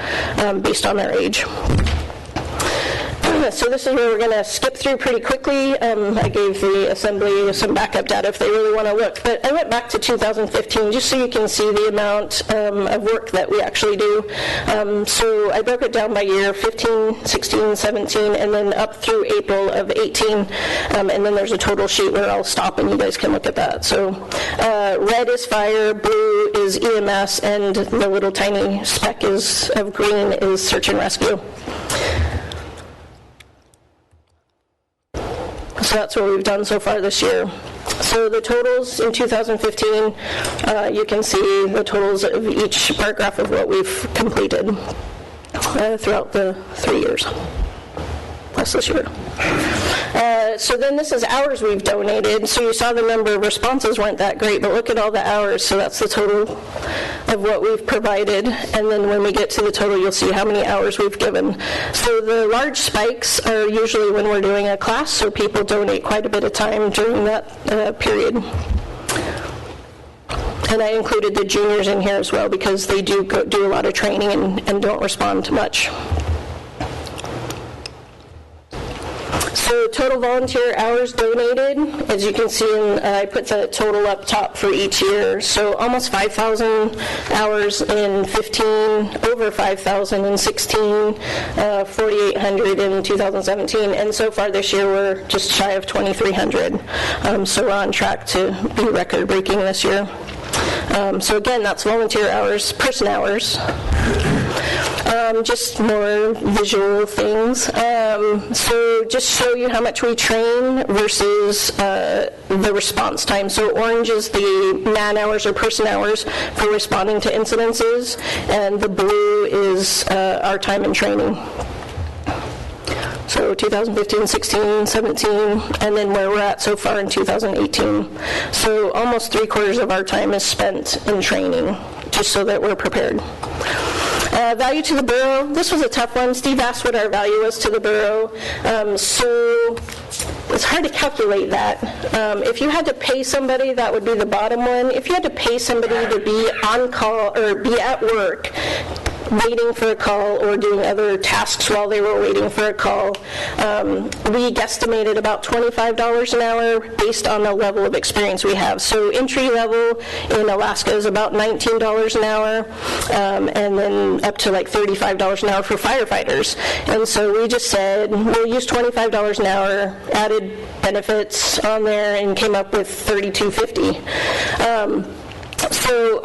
based on their age. So this is where we're going to skip through pretty quickly. I gave the assembly some backup data if they really want to look. But I went back to 2015 just so you can see the amount of work that we actually do. So I broke it down by year, 15, 16, 17, and then up through April of 18. And then there's a total sheet where I'll stop and you guys can look at that. So red is fire, blue is EMS, and the little tiny speck of green is search and rescue. So that's what we've done so far this year. So the totals in 2015, you can see the totals of each paragraph of what we've completed throughout the 3 years, plus this year. So then this is hours we've donated. So you saw the number of responses weren't that great, but look at all the hours. So that's the total of what we've provided. And then when we get to the total, you'll see how many hours we've given. So the large spikes are usually when we're doing a class, so people donate quite a bit of time during that period. And I included the juniors in here as well because they do a lot of training and don't respond to much. So total volunteer hours donated, as you can see, I put the total up top for each year. So almost 5,000 hours in 15, over 5,000 in 16, 4,800 in 2017, and so far this year we're just shy of 2,300. So we're on track to be record-breaking this year. So again, that's volunteer hours, person hours. Just more visual things. So just show you how much we train versus the response time. So orange is the man hours or person hours for responding to incidences, and the blue is our time in training. So 2015, 16, 17, and then where we're at so far in 2018. So almost 3/4 of our time is spent in training, just so that we're prepared. Value to the borough. This was a tough one. Steve asked what our value was to the borough. So it's hard to calculate that. If you had to pay somebody, that would be the bottom one. If you had to pay somebody to be on call or be at work, waiting for a call or doing other tasks while they were waiting for a call. We guesstimated about $25 an hour based on the level of experience we have. So entry level in Alaska is about $19 an hour, and then up to like $35 an hour for firefighters. And so we just said, we'll use $25 an hour, added benefits on there, and came up with $32.50. So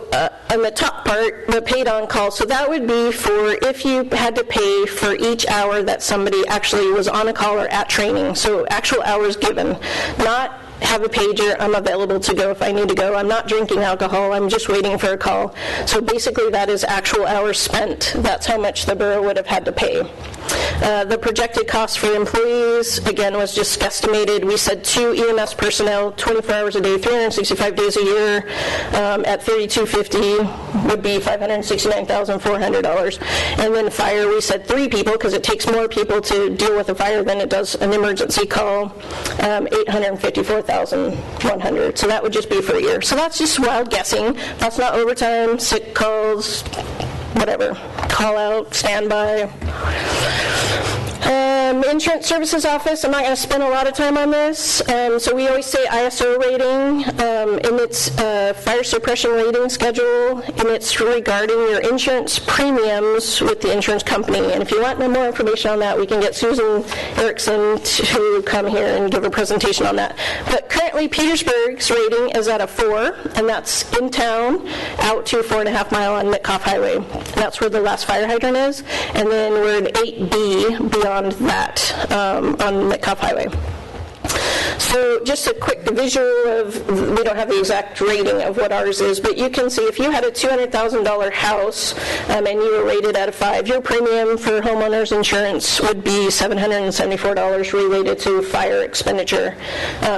on the top part, the paid on call, so that would be for if you had to pay for each hour that somebody actually was on a call or at training, so actual hours given, not have a pager, I'm available to go if I need to go. I'm not drinking alcohol, I'm just waiting for a call. So basically that is actual hours spent. That's how much the borough would have had to pay. The projected cost for employees, again, was just guesstimated. We said 2 EMS personnel, 24 hours a day, 365 days a year, at $32.50 would be $569,400. And then fire, we said 3 people, because it takes more people to deal with a fire than it does an emergency call, $854,100. So that would just be for a year. So that's just wild guessing. That's not overtime, sick calls, whatever, call out, standby. Insurance Services Office, I'm not going to spend a lot of time on this. So we always say ISO rating, and it's fire suppression rating schedule, and it's regarding your insurance premiums with the insurance company. And if you want more information on that, we can get Susan Erickson to come here and give a presentation on that. But currently, Petersburg's rating is at a 4, and that's in town, out to 4.5 mile on Metcalf Highway. And that's where the last fire hydrant is. And then we're an 8B beyond that on Metcalf Highway. So just a quick visual of, we don't have the exact rating of what ours is, but you can see if you had a $200,000 house and you were rated at a 5, your premium for homeowners insurance would be $774 related to fire expenditure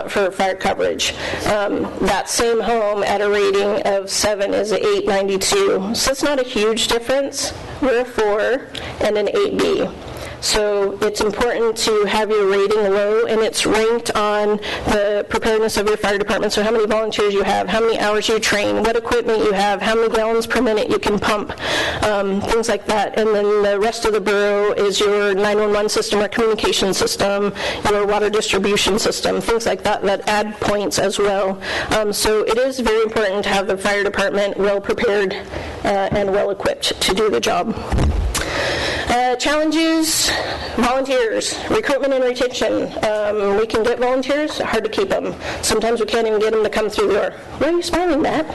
for fire coverage. That same home at a rating of 7 is $892. So it's not a huge difference. We're a 4 and an 8B. So it's important to have your rating low, and it's ranked on the preparedness of your fire department. So how many volunteers you have, how many hours you train, what equipment you have, how many gallons per minute you can pump, things like that. And then the rest of the borough is your 911 system or communication system, your water distribution system, things like that that add points as well. So it is very important to have the fire department well prepared and well equipped to do the job. Challenges, volunteers, recruitment and retention. We can get volunteers, hard to keep them. Sometimes we can't even get them to come through the door. Why are you smiling, Matt?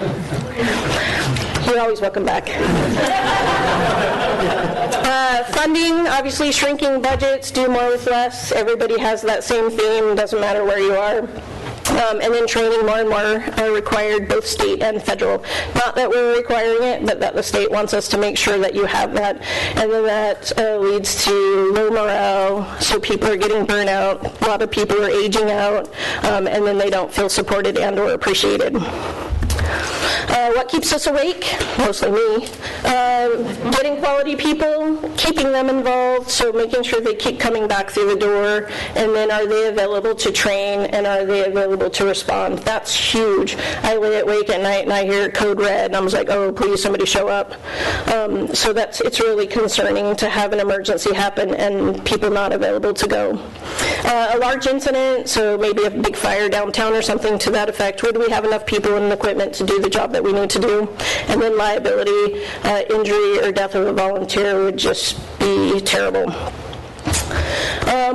You're always welcome back. Funding, obviously shrinking budgets, do more with less. Everybody has that same theme, doesn't matter where you are. And then training, more and more are required, both state and federal. Not that we're requiring it, but that the state wants us to make sure that you have that. And then that leads to low morale, so people are getting burnt out. A lot of people are aging out, and then they don't feel supported and or appreciated. What keeps us awake? Mostly me. Getting quality people, keeping them involved, so making sure they keep coming back through the door, and then are they available to train, and are they available to respond? That's huge. I lay awake at night and I hear code red, and I was like, oh, please, somebody show up. So it's really concerning to have an emergency happen and people not available to go. A large incident, so maybe a big fire downtown or something to that effect, would we have enough people and equipment to do the job that we need to do? And then liability, injury or death of a volunteer would just be terrible.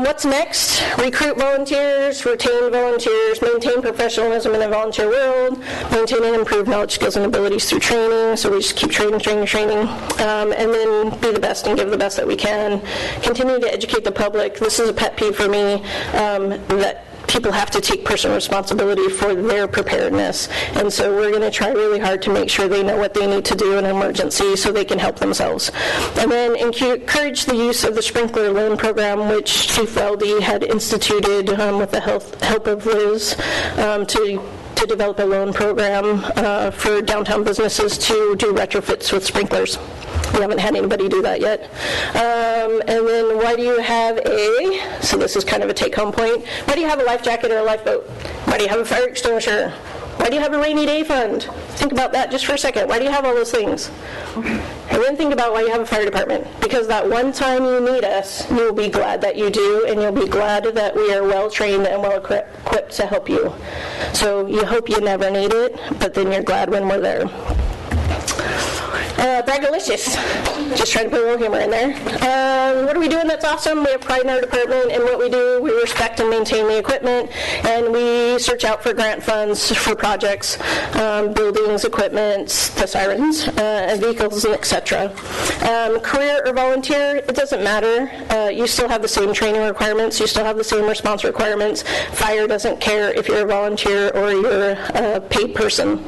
What's next? Recruit volunteers, retain volunteers, maintain professionalism in the volunteer world, maintain and improve knowledge, skills, and abilities through training. So we just keep training. And then be the best and give the best that we can. Continue to educate the public. This is a pet peeve for me, that people have to take personal responsibility for their preparedness. And so we're going to try really hard to make sure they know what they need to do in an emergency so they can help themselves. And then encourage the use of the sprinkler loan program, which Chief Weldy had instituted with the help of Liz to develop a loan program for downtown businesses to do retrofits with sprinklers. We haven't had anybody do that yet. And then why do you have so this is kind of a take-home point, why do you have a life jacket or a lifeboat? Why do you have a fire extinguisher? Why do you have a rainy day fund? Think about that just for a second. Why do you have all those things? And then think about why you have a fire department. Because that one time you need us, you'll be glad that you do, and you'll be glad that we are well-trained and well-equipped to help you. So you hope you never need it, but then you're glad when we're there. Bragalicious. Just trying to put a little humor in there. What are we doing that's awesome? We have pride in our department and what we do. We respect and maintain the equipment, and we search out for grant funds for projects, buildings, equipment, the sirens, vehicles, etc. Career or volunteer, it doesn't matter. You still have the same training requirements. You still have the same response requirements. Fire doesn't care if you're a volunteer or you're a paid person.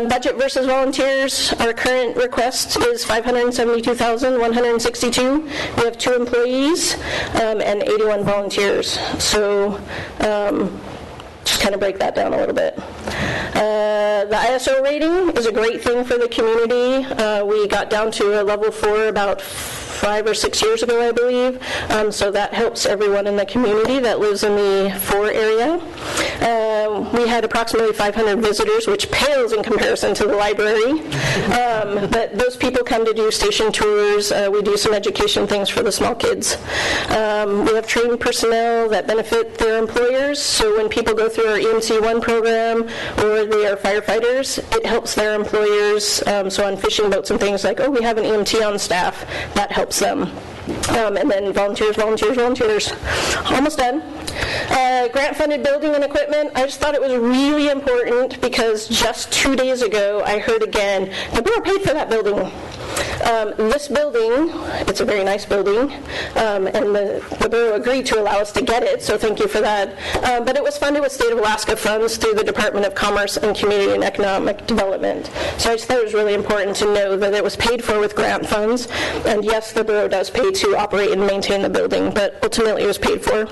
Budget versus volunteers, our current request is $572,162. We have 2 employees and 81 volunteers. So just kind of break that down a little bit. The ISO rating is a great thing for the community. We got down to a level 4 about 5 or 6 years ago, I believe. So that helps everyone in the community that lives in the 4 area. We had approximately 500 visitors, which pales in comparison to the library. But those people come to do station tours. We do some education things for the small kids. We have trained personnel that benefit their employers. So when people go through our EMC 1 program or they are firefighters, it helps their employers. So on fishing boats and things like, oh, we have an EMT on staff, that helps them. And then volunteers. Almost done. Grant-funded building and equipment, I just thought it was really important because just 2 days ago I heard again, the borough paid for that building. This building, it's a very nice building, and the borough agreed to allow us to get it, so thank you for that. But it was funded with State of Alaska funds through the Department of Commerce and Community and Economic Development. So I just thought it was really important to know that it was paid for with grant funds, and yes, the borough does pay to operate and maintain the building, but ultimately it was paid for.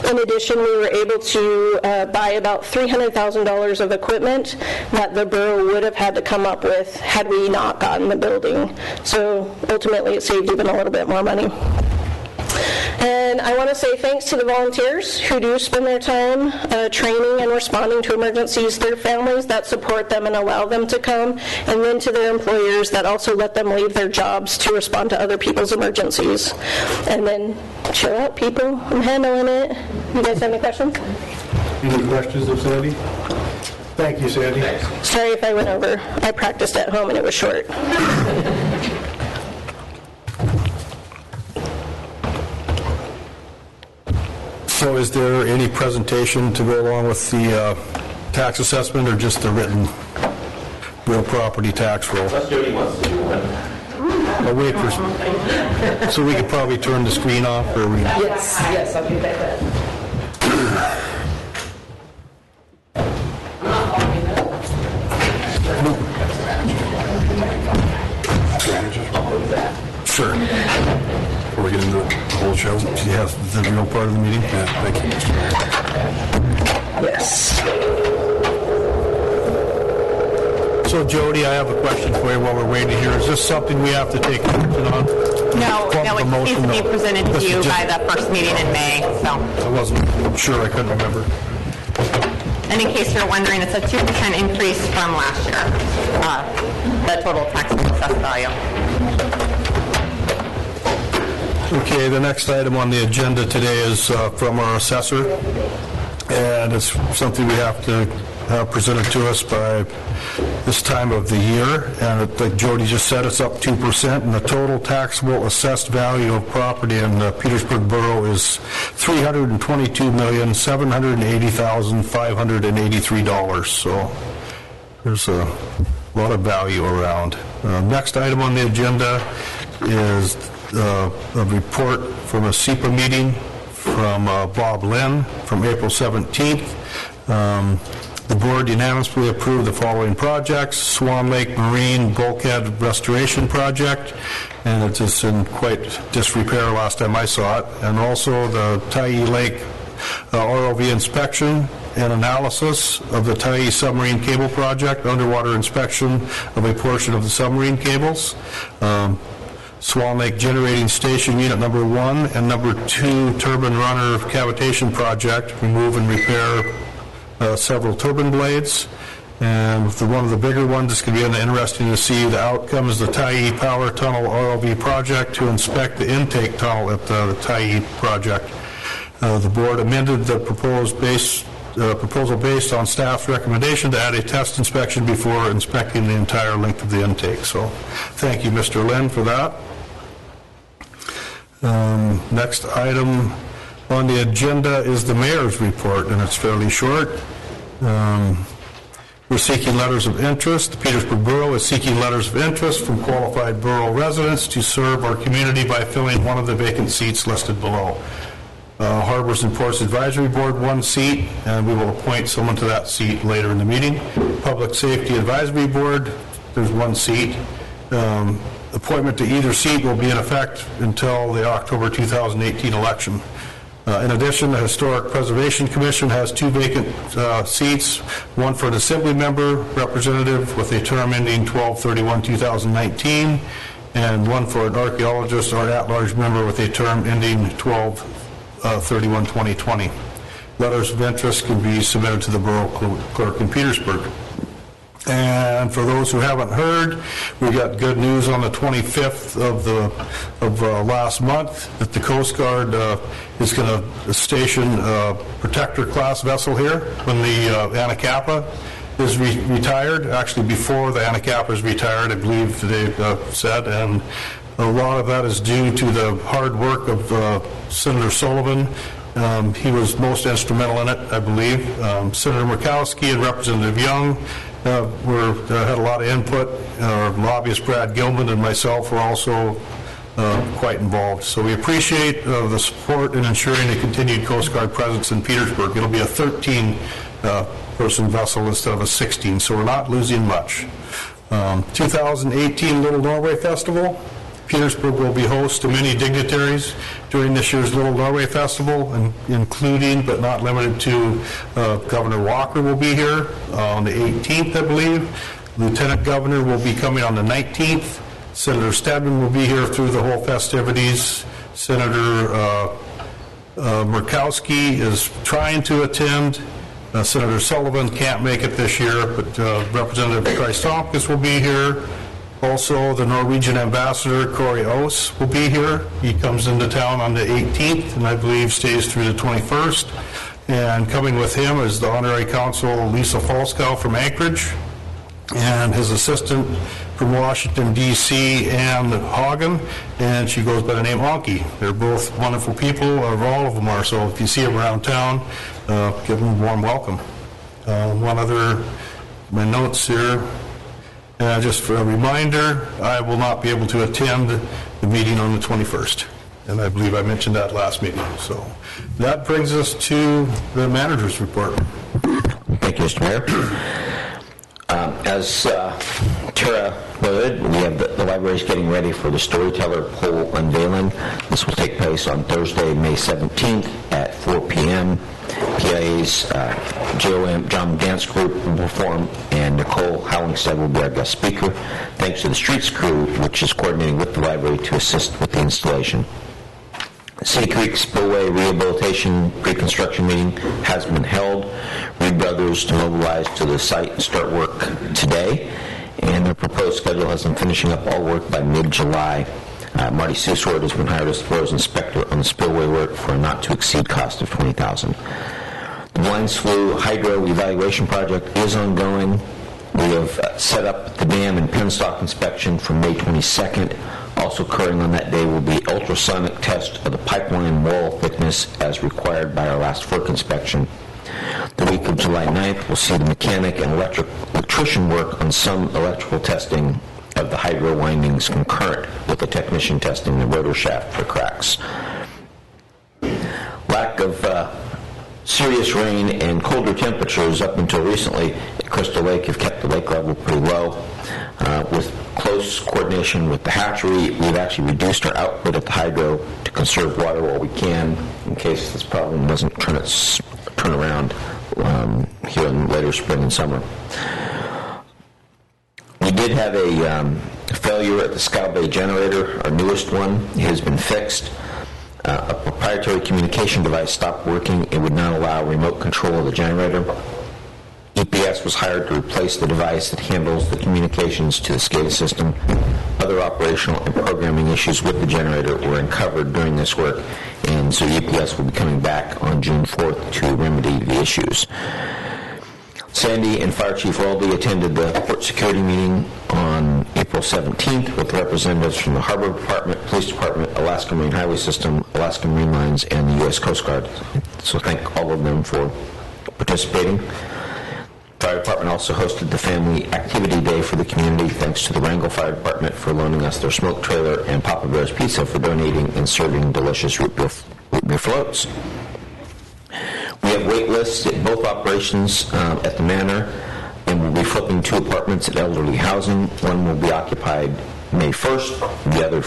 In addition, we were able to buy about $300,000 of equipment that the borough would have had to come up with had we not gotten the building. So ultimately it saved even a little bit more money. And I want to say thanks to the volunteers who do spend their time training and responding to emergencies, their families that support them and allow them to come, and then to their employers that also let them leave their jobs to respond to other people's emergencies. And then chill out, people. I'm handling it. You guys have any questions? Any questions of Sandy? Thank you, Sandy. Sorry if I went over. I practiced at home and it was short. So is there any presentation to go along with the tax assessment or just the written real property tax roll? Unless Jody wants to do one. I'll wait for, so we could probably turn the screen off, or we... Yes, I'll do that. Sure. Before we get into the whole show? Yeah, the real part of the meeting? Yeah, thank you, Mr. Mayor. Yes. So Jody, I have a question for you while we're waiting here. Is this something we have to take action on? No, it needs to be presented to you by the first meeting in May, so. I wasn't sure, I couldn't remember. And in case you're wondering, it's a 2% increase from last year, the total taxable assessed value. Okay, the next item on the agenda today is from our assessor, and it's something we have to have presented to us by this time of the year, and like Jody just said, it's up 2%, and the total taxable assessed value of property in the Petersburg Borough is $322,780,583. So there's a lot of value around. Next item on the agenda is a report from a SEPA meeting from Bob Lynn from April 17th. The board unanimously approved the following projects: Swan Lake Marine Bulkhead Restoration Project, and it's just in quite disrepair last time I saw it, and also the Tyee Lake ROV inspection and analysis of the Tyee Submarine Cable Project, underwater inspection of a portion of the submarine cables. Swan Lake Generating Station Unit Number 1 and Number 2 Turbine Runner Cavitation Project, remove and repair several turbine blades, And with one of the bigger ones, it's going to be interesting to see the outcomes of the Tyee Power Tunnel ROV project to inspect the intake tunnel at the Tyee project. The board amended the proposal based on staff's recommendation to add a test inspection before inspecting the entire length of the intake. So thank you, Mr. Lynn, for that. Next item on the agenda is the mayor's report, and it's fairly short. We're seeking letters of interest. The Petersburg Borough is seeking letters of interest from qualified borough residents to serve our community by filling one of the vacant seats listed below. Harbors and Ports Advisory Board, 1 seat, and we will appoint someone to that seat later in the meeting. Public Safety Advisory Board, there's 1 seat. Appointment to either seat will be in effect until the October 2018 election. In addition, the Historic Preservation Commission has 2 vacant seats, one for an assembly member representative with a term ending 12/31/2019, and one for an archaeologist or at-large member with a term ending 12/31/2020. Letters of interest can be submitted to the Borough Clerk in Petersburg. And for those who haven't heard, we got good news on the 25th of last month that the Coast Guard is going to station a protector class vessel here when the Anacapa is retired. Actually, before the Anacapa is retired, I believe they've said, and a lot of that is due to the hard work of Senator Sullivan. He was most instrumental in it, I believe. Senator Murkowski and Representative Young had a lot of input. Lobbyist Brad Gilman and myself were also quite involved. So we appreciate the support in ensuring a continued Coast Guard presence in Petersburg. It'll be a 13-person vessel instead of a 16, so we're not losing much. 2018 Little Norway Festival. Petersburg will be host to many dignitaries during this year's Little Norway Festival, including but not limited to Governor Walker will be here on the 18th, I believe. Lieutenant Governor will be coming on the 19th. Senator Stedman will be here through the whole festivities. Senator Murkowski is trying to attend. Senator Sullivan can't make it this year, but Representative Christompkins will be here. Also, the Norwegian ambassador, Corey Oos, will be here. He comes into town on the 18th, and I believe stays through the 21st. And coming with him is the honorary consul, Lisa Falskow from Anchorage, and his assistant from Washington, D.C., Ann Hagen, and she goes by the name Anki. They're both wonderful people, all of them are, so if you see them around town, give them a warm welcome. One other, my notes here. Just for a reminder, I will not be able to attend the meeting on the 21st. And I believe I mentioned that last meeting. So that brings us to the manager's report. Thank you, Mr. Mayor. As Tara noted, we have the library is getting ready for the Storyteller Pole unveiling. This will take place on Thursday, May 17th at 4 p.m. PIA's John Dance Group will perform, and Nicole Howlingstead will be our guest speaker. Thanks to the Streets crew, which is coordinating with the library to assist with the installation. City Creek Spillway Rehabilitation Pre-Construction Meeting has been held. Reed Brothers to mobilize to the site and start work today, and their proposed schedule has them finishing up all work by mid-July. Marty Susword has been hired as the borough's inspector on the spillway work for a not-to-exceed cost of $20,000. The Blind Slough Hydro Evaluation Project is ongoing. We have set up the dam and penstock inspection for May 22nd. Also occurring on that day will be ultrasonic test of the pipeline wall thickness as required by our last FERC inspection. The week of July 9th will see the mechanic and electrician work on some electrical testing of the hydro windings concurrent with the technician testing the rotor shaft for cracks. Lack of serious rain and colder temperatures up until recently at Crystal Lake have kept the lake level pretty low. With close coordination with the hatchery, we've actually reduced our output at the hydro to conserve water while we can in case this problem doesn't turn around here in later spring and summer. We did have a failure at the Scow Bay generator, our newest one. It has been fixed. A proprietary communication device stopped working. It would not allow remote control of the generator. EPS was hired to replace the device that handles the communications to the SCADA system. Other operational and programming issues with the generator were uncovered during this work, and so EPS will be coming back on June 4th to remedy the issues. Sandy and Fire Chief Rolby attended the port security meeting on April 17th with representatives from the Harbor Department, Police Department, Alaska Marine Highway System, Alaska Marine Lines, and the U.S. Coast Guard. So thank all of them for participating. Fire Department also hosted the Family Activity Day for the community, thanks to the Wrangell Fire Department for loaning us their smoke trailer and Papa Bear's Pizza for donating and serving delicious root beer floats. We have wait lists at both operations at the Manor, and we'll be flipping 2 apartments at elderly housing. One will be occupied May 1st, the other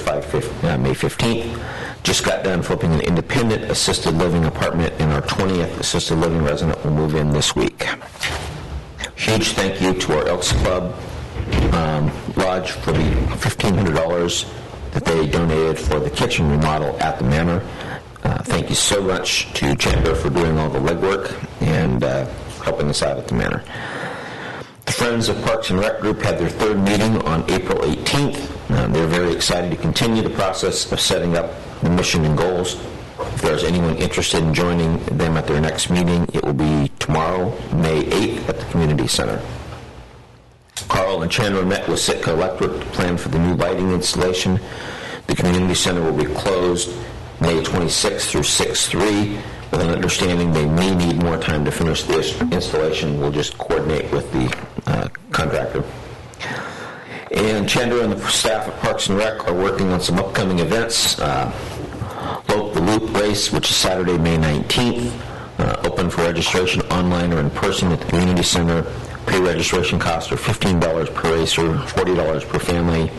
May 15th. Just got done flipping an independent assisted living apartment, and our 20th assisted living resident will move in this week. Huge thank you to our Elks Club Lodge for the $1,500 that they donated for the kitchen remodel at the Manor. Thank you so much to Chandler for doing all the legwork and helping us out at the Manor. The Friends of Parks and Rec Group had their 3rd meeting on April 18th. They're very excited to continue the process of setting up the mission and goals. If there's anyone interested in joining them at their next meeting, it will be tomorrow, May 8th, at the Community Center. Carl and Chandler met with Sitka Electric to plan for the new lighting installation. The Community Center will be closed May 26th through 6/3, with an understanding they may need more time to finish this installation. We'll just coordinate with the contractor. And Chandler and the staff at Parks and Rec are working on some upcoming events. Lope the Loop race, which is Saturday, May 19th. Open for registration online or in person at the Community Center. Pre-registration costs are $15 per racer, $40 per family,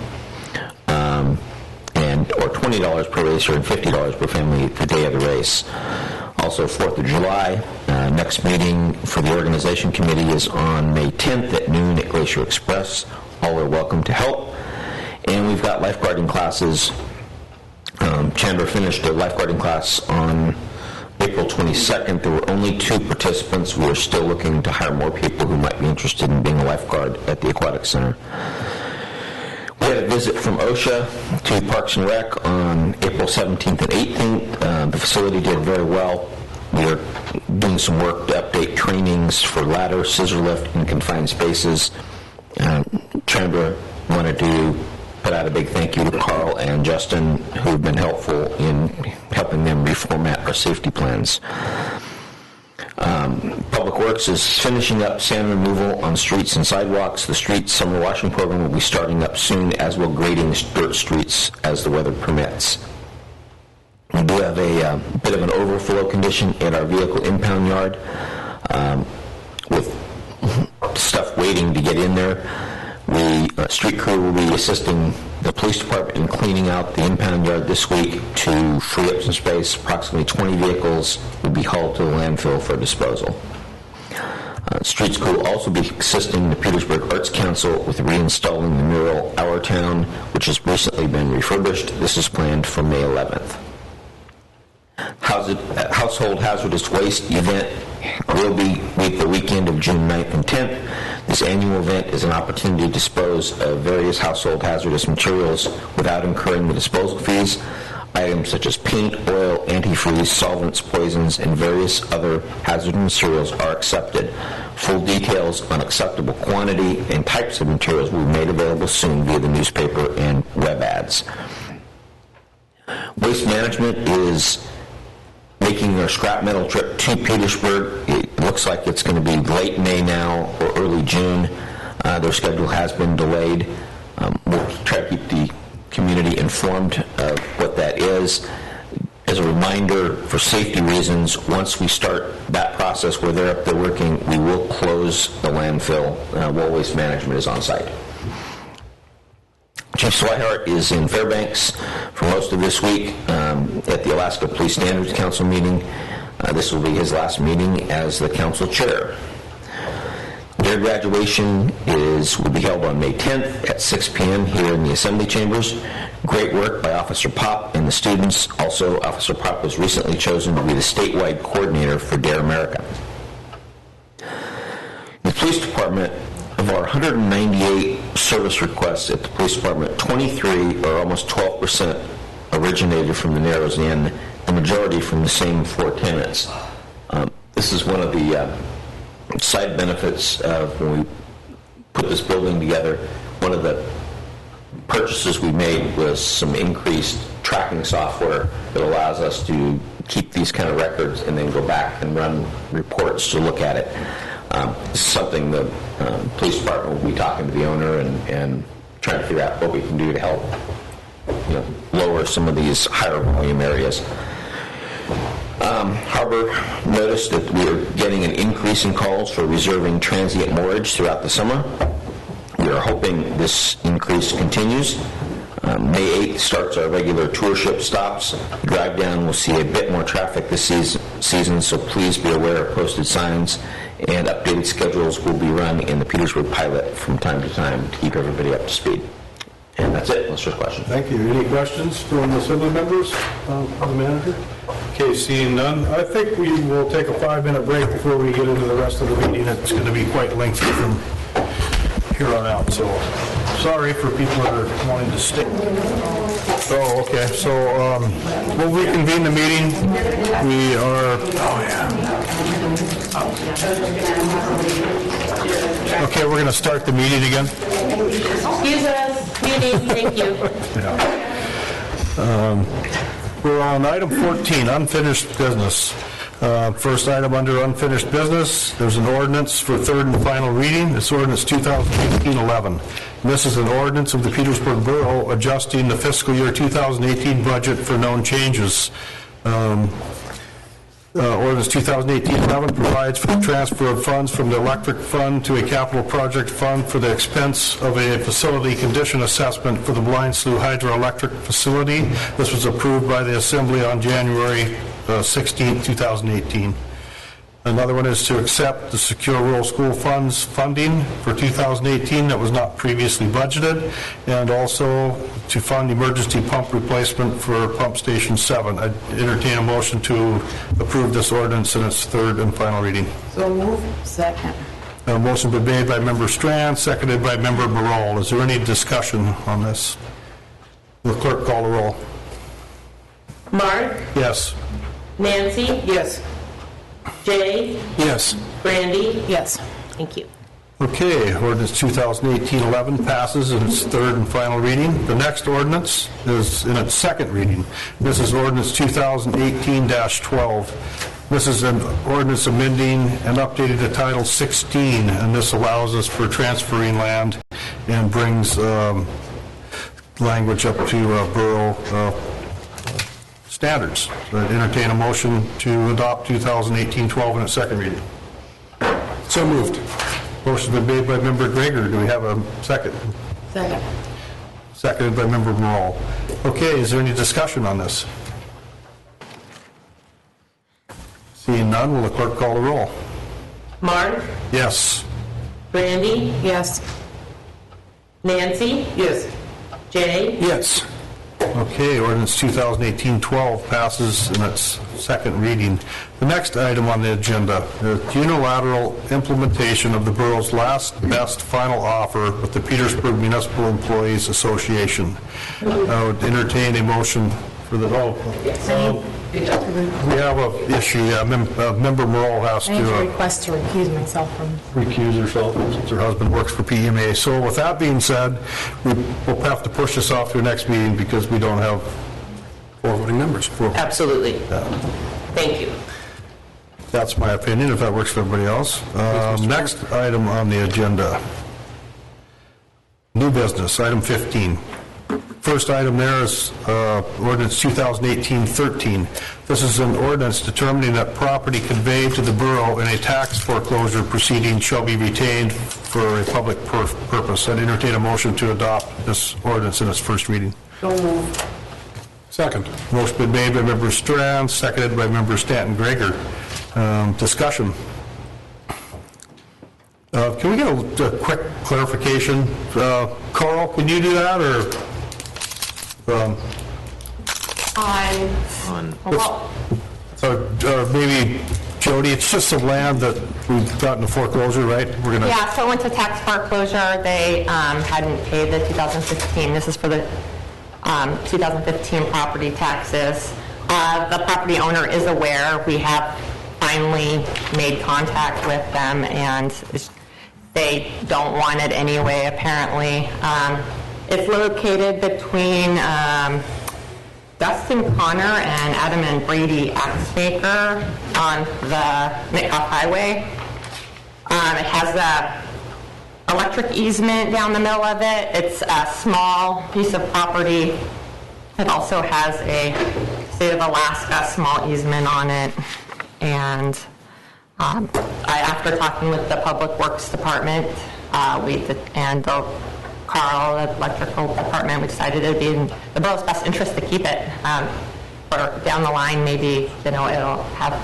or $20 per racer and $50 per family the day of the race. Also, 4th of July, next meeting for the organization committee is on May 10th at noon at Glacier Express. All are welcome to help. And we've got lifeguarding classes. Chandler finished a lifeguarding class on April 22nd. There were only 2 participants. We are still looking to hire more people who might be interested in being a lifeguard at the Aquatic Center. We had a visit from OSHA to Parks and Rec on April 17th and 18th. The facility did very well. We are doing some work to update trainings for ladder, scissor lift, and confined spaces. Chandler wanted to put out a big thank you to Carl and Justin, who have been helpful in helping them reformat our safety plans. Public Works is finishing up sand removal on streets and sidewalks. The street summer washing program will be starting up soon, as will grading dirt streets as the weather permits. We do have a bit of an overflow condition at our vehicle impound yard with stuff waiting to get in there. Street crew will be assisting the police department in cleaning out the impound yard this week to free up some space. Approximately 20 vehicles will be hauled to the landfill for disposal. Street crew will also be assisting the Petersburg Arts Council with reinstalling the mural Our Town, which has recently been refurbished. This is planned for May 11th. Household hazardous waste event will be the weekend of June 9th and 10th. This annual event is an opportunity to dispose of various household hazardous materials without incurring the disposal fees. Items such as paint, oil, antifreeze, solvents, poisons, and various other hazardous materials are accepted. Full details on acceptable quantity and types of materials will be made available soon via the newspaper and web ads. Waste Management is making their scrap metal trip to Petersburg. It looks like it's going to be late May now or early June. Their schedule has been delayed. We'll try to keep the community informed of what that is. As a reminder, for safety reasons, once we start that process where they're up there working, we will close the landfill while Waste Management is on site. Chief Swihart is in Fairbanks for most of this week at the Alaska Police Standards Council meeting. This will be his last meeting as the council chair. Their graduation will be held on May 10th at 6 p.m. here in the Assembly Chambers. Great work by Officer Pop and the students. Also, Officer Pop was recently chosen to be the statewide coordinator for Dare America. The police department, of our 198 service requests at the police department, 23, or almost 12%, originated from the Narrows Inn, the majority from the same 4 tenants. This is one of the side benefits of when we put this building together. One of the purchases we made was some increased tracking software that allows us to keep these kind of records and then go back and run reports to look at it. This is something the police department will be talking to the owner and trying to figure out what we can do to help lower some of these higher volume areas. Harbor noticed that we are getting an increase in calls for reserving transient moorage throughout the summer. We are hoping this increase continues. May 8th starts our regular tour ship stops. Drive down will see a bit more traffic this season, so please be aware of posted signs, and updated schedules will be run in the Petersburg pilot from time to time to keep everybody up to speed. And that's it. Let's just questions. Thank you. Any questions from the assembly members of the manager? Okay, seeing none, I think we will take a 5-minute break before we get into the rest of the meeting. It's going to be quite lengthy from here on out, so sorry for people that are wanting to stick. Oh, okay, so we'll reconvene the meeting. We are, okay, we're going to start the meeting again. Excuse us, meeting, thank you. We're on item 14, unfinished business. First item under unfinished business, there's an ordinance for third and final reading. It's ordinance 2018-11. This is an ordinance of the Petersburg Borough adjusting the fiscal year 2018 budget for known changes. Ordinance 2018-11 provides for the transfer of funds from the electric fund to a capital project fund for the expense of a facility condition assessment for the Blind Slough Hydroelectric Facility. This was approved by the Assembly on January 16, 2018. Another one is to accept the Secure Rural School Funds funding for 2018 that was not previously budgeted, and also to fund emergency pump replacement for Pump Station 7. I entertain a motion to approve this ordinance in its third and final reading. So move. Second. A motion been made by Member Strand, seconded by Member Borough. Is there any discussion on this? Will the clerk call the roll? Mark? Yes. Nancy? Yes. Jay? Yes. Brandy? Yes. Thank you. Okay, ordinance 2018-11 passes in its third and final reading. The next ordinance is in its second reading. This is ordinance 2018-12. This is an ordinance amending and updating the Title 16, and this allows us for transferring land and brings language up to borough standards. So I'd entertain a motion to adopt 2018-12 in its second reading. So moved. Motion's been made by Member Greger. Do we have a second? Second. Seconded by Member Morrell. Okay, is there any discussion on this? Seeing none, will the clerk call the roll? Mark? Yes. Brandy? Yes. Nancy? Yes. Jay? Yes. Okay, ordinance 2018-12 passes in its second reading. The next item on the agenda is unilateral implementation of the borough's last best final offer with the Petersburg Municipal Employees Association. I would entertain a motion for the, we have an issue. Member Morrell has I need to to request to recuse myself from... recuse herself since her husband works for PMA. So with that being said, we'll have to push this off to the next meeting because we don't have 4 voting members. Absolutely. Thank you. That's my opinion, if that works for everybody else. Next item on the agenda, new business, item 15. First item there is ordinance 2018-13. This is an ordinance determining that property conveyed to the borough in a tax foreclosure proceeding shall be retained for a public purpose. I'd entertain a motion to adopt this ordinance in its first reading. So moved. Second. Motion been made by Member Strand, seconded by Member Stanton Greger. Discussion. Can we get a quick clarification? Carl, can you do that, or? Maybe Jody, it's just some land that we've gotten a foreclosure, right? We're gonna. Yeah, so it went to tax foreclosure. They hadn't paid the 2015. This is for the 2015 property taxes. The property owner is aware. We have finally made contact with them, and they don't want it anyway, apparently. It's located between Dustin Connor and Adam and Brady Axmaker on the Mitkoff Highway. It has a electric easement down the middle of it. It's a small piece of property. It also has a State of Alaska small easement on it. And after talking with the Public Works Department and the Carl, the electrical department, we decided it would be in the borough's best interest to keep it. For down the line, maybe it'll have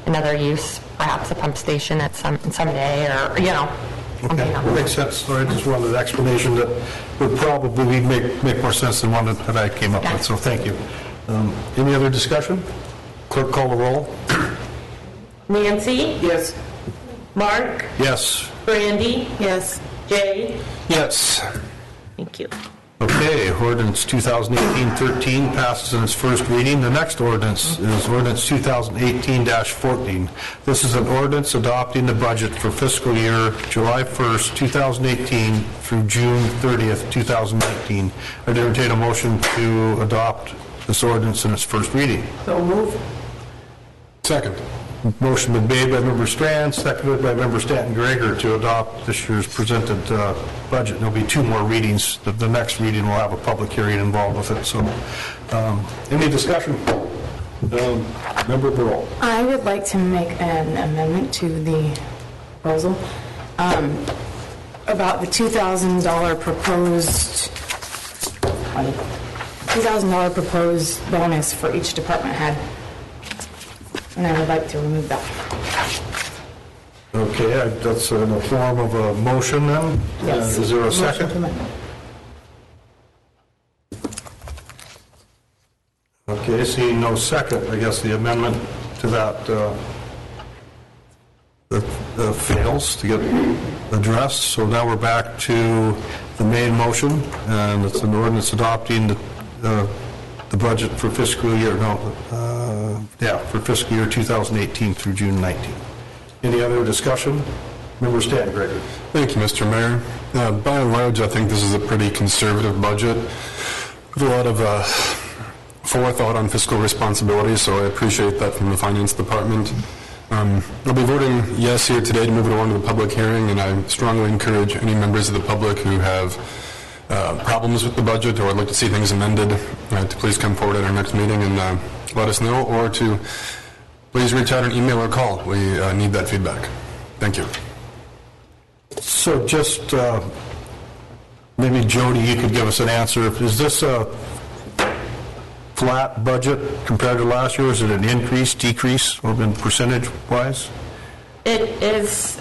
another use, perhaps a pump station at someday, or Okay, that makes sense. Sorry, I just wanted an explanation that would probably make more sense than one that I came up with. So thank you. Any other discussion? Clerk, call the roll. Nancy? Yes. Mark? Yes. Brandy? Yes. Jay? Yes. Thank you. Okay, ordinance 2018-13 passes in its first reading. The next ordinance is ordinance 2018-14. This is an ordinance adopting the budget for fiscal year July 1st, 2018 through June 30th, 2019. I'd entertain a motion to adopt this ordinance in its first reading. So move. Second. Motion been made by Member Strand, seconded by Member Stanton-Gregor to adopt this year's presented budget. There'll be two more readings. The next reading will have a public hearing involved with it. So, any discussion? Member Borough. I would like to make an amendment to the proposal about the $2,000 proposed bonus for each department head. And I would like to remove that. Okay, that's in the form of a motion then? Yes. Is there a Motion second? to amend. Okay, seeing no second, I guess the amendment to that fails to get addressed. So now we're back to the main motion, and it's an ordinance adopting the budget for fiscal year, for fiscal year 2018 through June 19. Any other discussion? Member Stanton-Gregor. Thank you, Mr. Mayor. By and large, I think this is a pretty conservative budget with a lot of forethought on fiscal responsibility, so I appreciate that from the Finance Department. I'll be voting yes here today to move it along to the public hearing, and I strongly encourage any members of the public who have problems with the budget or would like to see things amended to please come forward at our next meeting and let us know, or to please reach out an email or call. We need that feedback. Thank you. So just maybe Jody, you could give us an answer. Is this a flat budget compared to last year? Is it an increase, decrease, or in percentage-wise? It is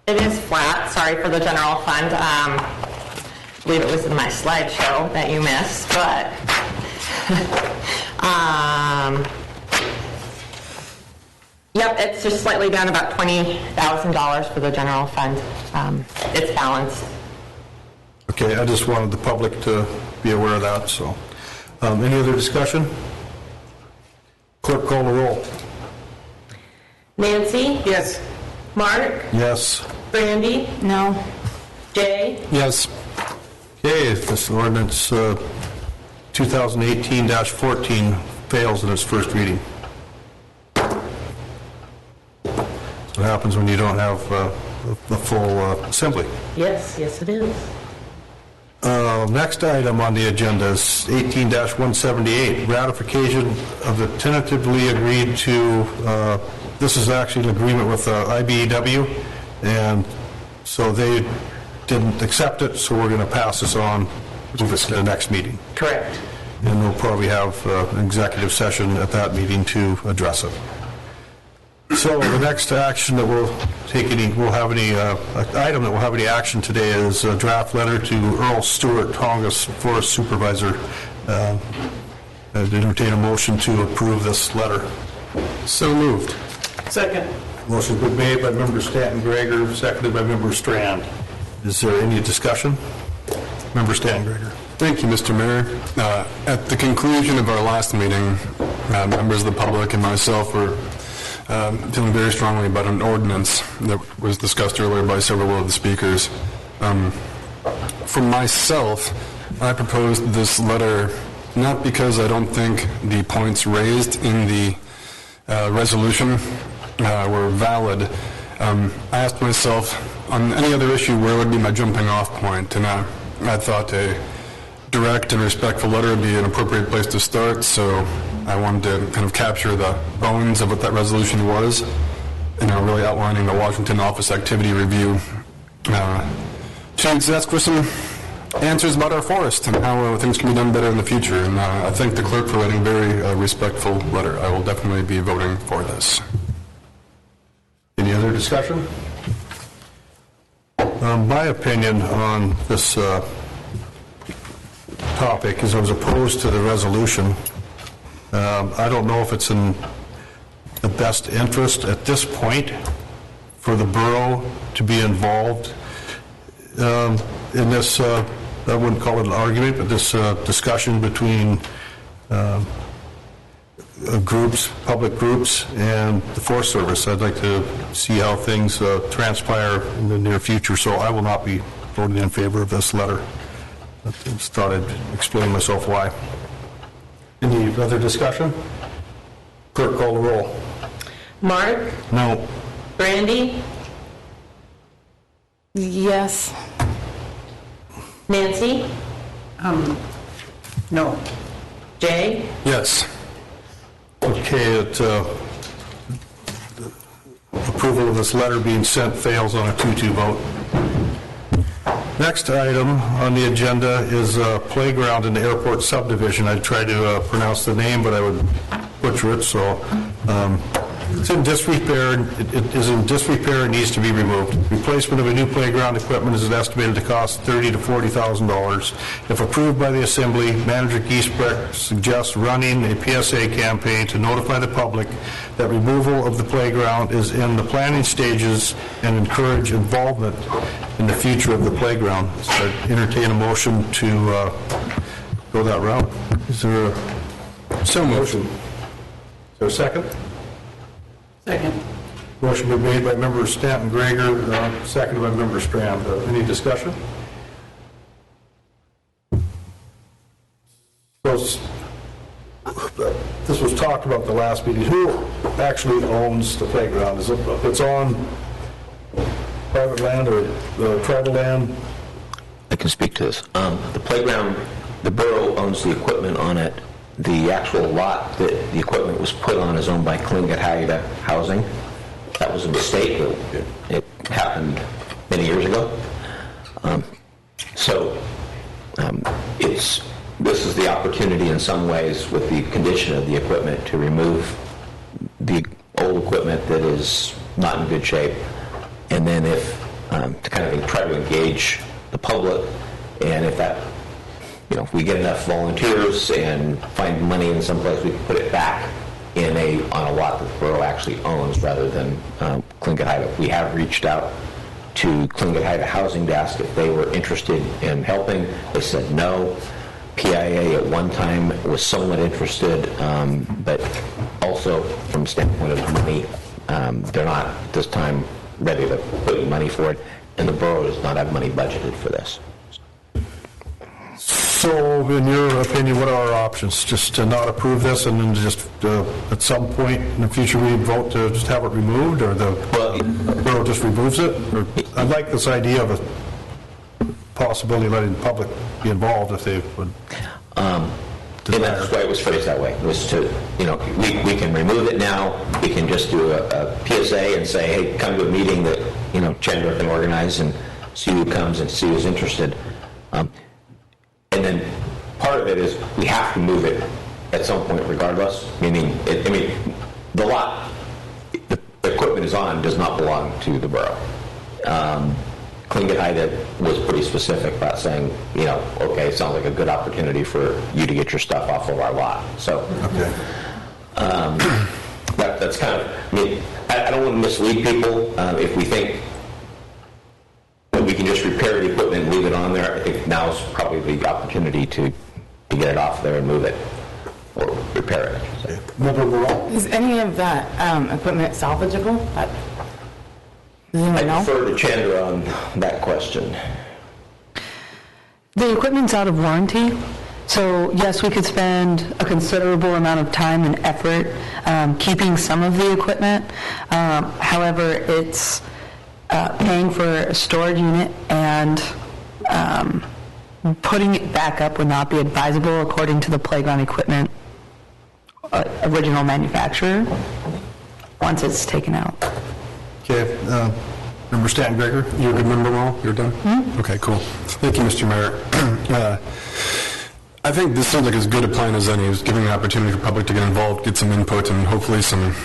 flat. Sorry for the general fund. I believe it was in my slideshow that you missed, but yep, it's just slightly down about $20,000 for the general fund. It's balanced. Okay, I just wanted the public to be aware of that, so. Any other discussion? Clerk, call the roll. Nancy? Yes. Mark? Yes. Brandy? No. Jay? Yes. Okay, this ordinance 2018-14 fails in its first reading. That's what happens when you don't have the full assembly. Yes, yes it is. Next item on the agenda is 18-178, ratification of the tentatively agreed to, this is actually an agreement with IBEW, and so they didn't accept it, so we're going to pass this on, move it to the next meeting. Correct. And we'll probably have an executive session at that meeting to address it. So the next action that we'll take item that will have any action today is a draft letter to Earl Stewart, Tongass Forest Supervisor. I'd entertain a motion to approve this letter. So moved. Second. Motion's been made by Member Stanton Greger, seconded by Member Strand. Is there any discussion? Member Stanton Greger. Thank you, Mr. Mayor. At the conclusion of our last meeting, members of the public and myself were feeling very strongly about an ordinance that was discussed earlier by several of the speakers. For myself, I proposed this letter not because I don't think the points raised in the resolution were valid. I asked myself, on any other issue, where would be my jumping off point? And I thought a direct and respectful letter would be an appropriate place to start, so I wanted to kind of capture the bones of what that resolution was, really outlining the Washington Office Activity Review. Chance to ask for some answers about our forest and how things can be done better in the future. And I thank the clerk for writing a very respectful letter. I will definitely be voting for this. Any other discussion? My opinion on this topic is I was opposed to the resolution. I don't know if it's in the best interest at this point for the borough to be involved in this, I wouldn't call it an argument, but this discussion between groups, public groups, and the Forest Service. I'd like to see how things transpire in the near future, so I will not be voting in favor of this letter. I just thought I'd explain myself why. Any other discussion? Clerk, call the roll. Mark? No. Brandy? Yes. Nancy? No. Jay? Yes. Okay, approval of this letter being sent fails on a 2-2 vote. Next item on the agenda is playground in the airport subdivision. I tried to pronounce the name, but I would butcher it, so it's in disrepair. It is in disrepair and needs to be removed. Replacement of a new playground equipment is estimated to cost $30,000 to $40,000. If approved by the Assembly, Manager Giesbrecht suggests running a PSA campaign to notify the public that removal of the playground is in the planning stages and encourage involvement in the future of the playground. So I entertain a motion to go that route. Is there a motion? Is there a second? Second. Motion been made by Member Stanton Greger, seconded by Member Strand. Any discussion? This was talked about the last meeting. Who actually owns the playground? Is it's on private land or tribal land? I can speak to this. The playground, the borough owns the equipment on it. The actual lot that the equipment was put on is owned by Tlingit Haida Housing. That was a mistake. It happened many years ago. This is the opportunity in some ways with the condition of the equipment to remove the old equipment that is not in good shape, and then to kind of try to engage the public, and if that, if we get enough volunteers and find money in some place, we can put it back on a lot that the borough actually owns rather than Tlingit Haida. We have reached out to Tlingit Haida Housing Desk if they were interested in helping. They said no. PIA at one time was somewhat interested, but also from the standpoint of money, they're not at this time ready to put money for it, and the borough does not have money budgeted for this. So, in your opinion, what are our options? Just to not approve this and then just at some point in the future we vote to just have it removed, or the borough just removes it? Or, I like this idea of a possibility of letting the public be involved if they would. And that's why it was phrased that way. It was to, we can remove it now. We can just do a PSA and say, hey, come to a meeting that, Chandler can organize and see who comes and see who's interested. And then part of it is we have to move it at some point regardless, meaning, the lot the equipment is on does not belong to the borough. Tlingit Haida was pretty specific about saying, okay, it sounds like a good opportunity for you to get your stuff off of our lot. So, That's kind of, I mean, I don't want to mislead people. If we think that we can just repair the equipment and leave it on there, I think now's probably the opportunity to get it off there and move it, or repair it, I should say. Is any of that equipment salvageable? Does anyone I know? defer to Chandra on that question. The equipment's out of warranty, so yes, we could spend a considerable amount of time and effort keeping some of the equipment. However, it's paying for a storage unit, and putting it back up would not be advisable according to the playground equipment original manufacturer once it's taken out. Okay, Member Stanton Gregor? You're a good member, Wall? You're done? Okay, cool. Thank you, Mr. Mayor. I think this seems like as good a plan as any, is giving the opportunity for public to get involved, get some input, and hopefully some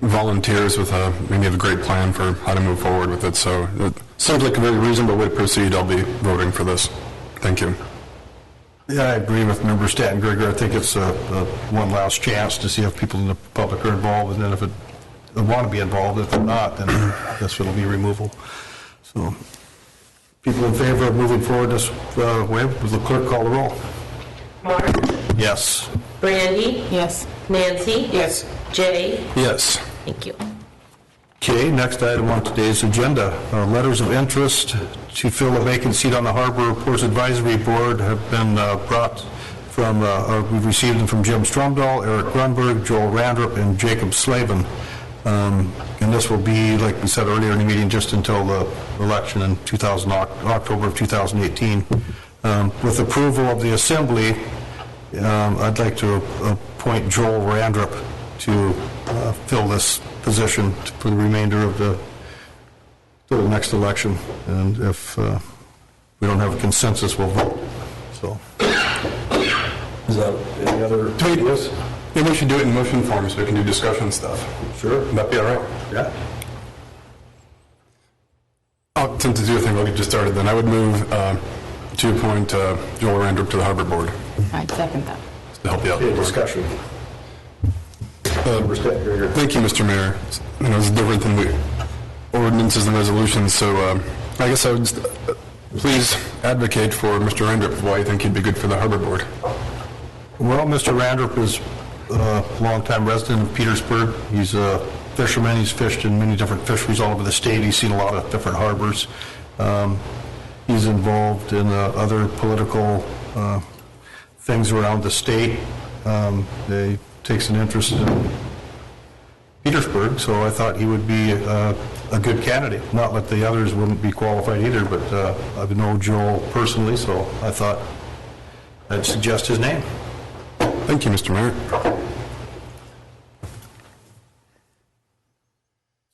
volunteers with maybe have a great plan for how to move forward with it. So it seems like a very reasonable way to proceed. I'll be voting for this. Thank you. Yeah, I agree with Member Stanton Gregor. I think it's a one last chance to see if people in the public are involved, and then if they want to be involved. If they're not, then I guess it'll be removal. So, people in favor of moving forward this way, will the clerk call the roll? Mark? Yes. Brandy? Yes. Nancy? Yes. Jay? Yes. Thank you. Okay, next item on today's agenda. Letters of interest to fill a vacant seat on the Harbor Ports Advisory Board have been brought from, we've received them from Jim Stromdahl, Eric Grunberg, Joel Randrup, and Jacob Slavin. And this will be, like we said earlier in the meeting, just until the election in October of 2018. With approval of the Assembly, I'd like to appoint Joel Randrup to fill this position for the remainder of the next election. And if we don't have a consensus, we'll vote. So, is that any other ideas? Maybe we should do it in motion form so we can do discussion stuff. Sure. Would that be all right? Yeah. I'll attempt to do a thing. I'll get you started then. I would move to appoint Joel Randrup to the Harbor Board. I'd second that. To help you out. Okay, discussion. Thank you, Mr. Mayor. You know, it's different than ordinances and resolutions, so I guess I would just, please advocate for Mr. Randrup, why you think he'd be good for the Harbor Board. Well, Mr. Randrup is a longtime resident of Petersburg. He's a fisherman. He's fished in many different fisheries all over the state. He's seen a lot of different harbors. He's involved in other political things around the state. He takes an interest in Petersburg, so I thought he would be a good candidate. Not that the others wouldn't be qualified either, but I know Joel personally, so I thought I'd suggest his name. Thank you, Mr. Mayor.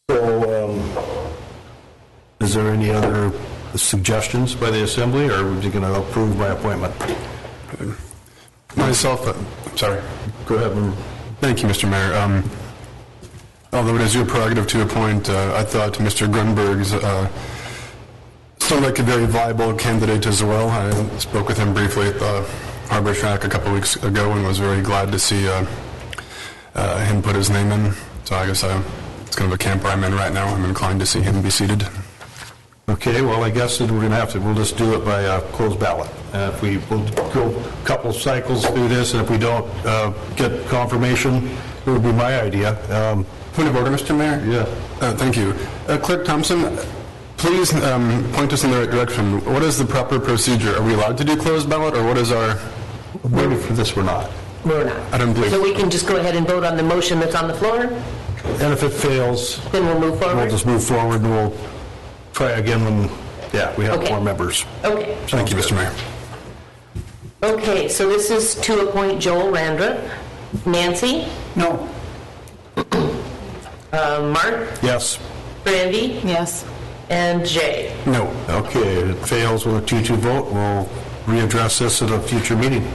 So, is there any other suggestions by the Assembly, or are we going to approve my appointment? Myself, sorry. Go ahead. Thank you, Mr. Mayor. Although it is your prerogative to appoint, I thought Mr. Grunberg's sounded like a very viable candidate as well. I spoke with him briefly at the Harbor Shack a couple weeks ago and was very glad to see him put his name in. So I guess it's kind of a camp where I'm in right now. I'm inclined to see him be seated. Okay, well, I guess that we'll just do it by closed ballot. If we'll go a couple cycles through this, and if we don't get confirmation, it would be my idea. Point of order, Mr. Mayor? Yeah. Thank you. Clerk Thompson, please point us in the right direction. What is the proper procedure? Are we allowed to do closed ballot, or what is our... Maybe for this we're not. We're not. I don't believe... So we can just go ahead and vote on the motion that's on the floor? And if it fails... Then we'll move forward? We'll just move forward, and we'll try again when, we have Okay. more members. Okay. Thank you, Mr. Mayor. Okay, so this is to appoint Joel Randrup. Nancy? No. Mark? Yes. Brandy? Yes. And Jay? No. Okay, it fails with a 2-2 vote. We'll readdress this at a future meeting.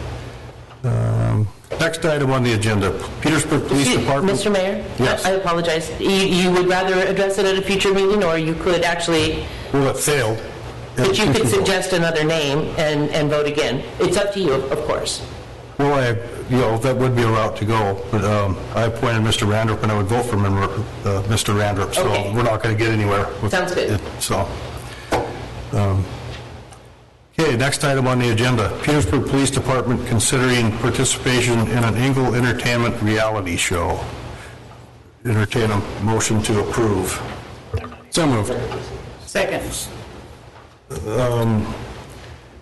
Next item on the agenda, Petersburg Police Department. Mr. Mayor? Yes. I apologize. You would rather address it at a future meeting, or you could actually... Well, it failed. But you could suggest another name and vote again. It's up to you, of course. Well, that would be a route to go, but I appointed Mr. Randrup, and I would vote for Mr. Randrup, so Okay. we're not going to get anywhere with Sounds good. it. So, okay, next item on the agenda, Petersburg Police Department considering participation in an Engle Entertainment reality show. Entertain a motion to approve. So moved. Second.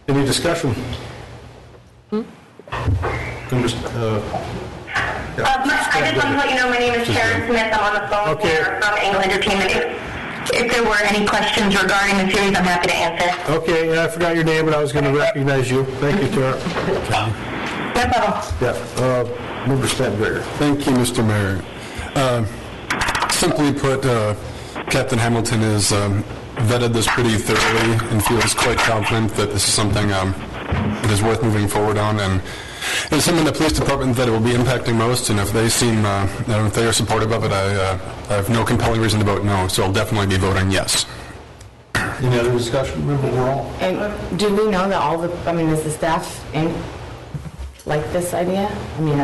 Any discussion? I just want to let you know my name is Sharon Smith. I'm on the phone here from Angle Entertainment. If there were any questions regarding the series, I'm happy to answer. Okay, yeah, I forgot your name, and I was going to recognize you. Thank you, Tara. No problem. Yeah, Member Stanton-Greger. Thank you, Mr. Mayor. Simply put, Captain Hamilton has vetted this pretty thoroughly and feels quite confident that this is something that is worth moving forward on, and it's something the police department that it will be impacting most, and if they seem, if they are supportive of it, I have no compelling reason to vote no, so I'll definitely be voting yes. Any other discussion? Member Morrell? And do we know that is the staff like this idea? I mean,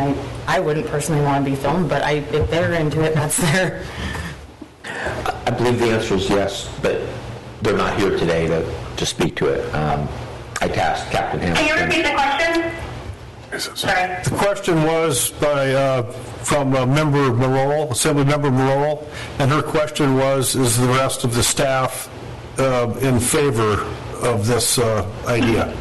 I wouldn't personally want to be filmed, but if they're into it, that's their... I believe the answer is yes, but they're not here today to speak to it. I tasked Captain Hamilton. Can you repeat the question? Sorry. The question was from Member Morrell, Assembly Member Morrell, and her question was, is the rest of the staff in favor of this idea?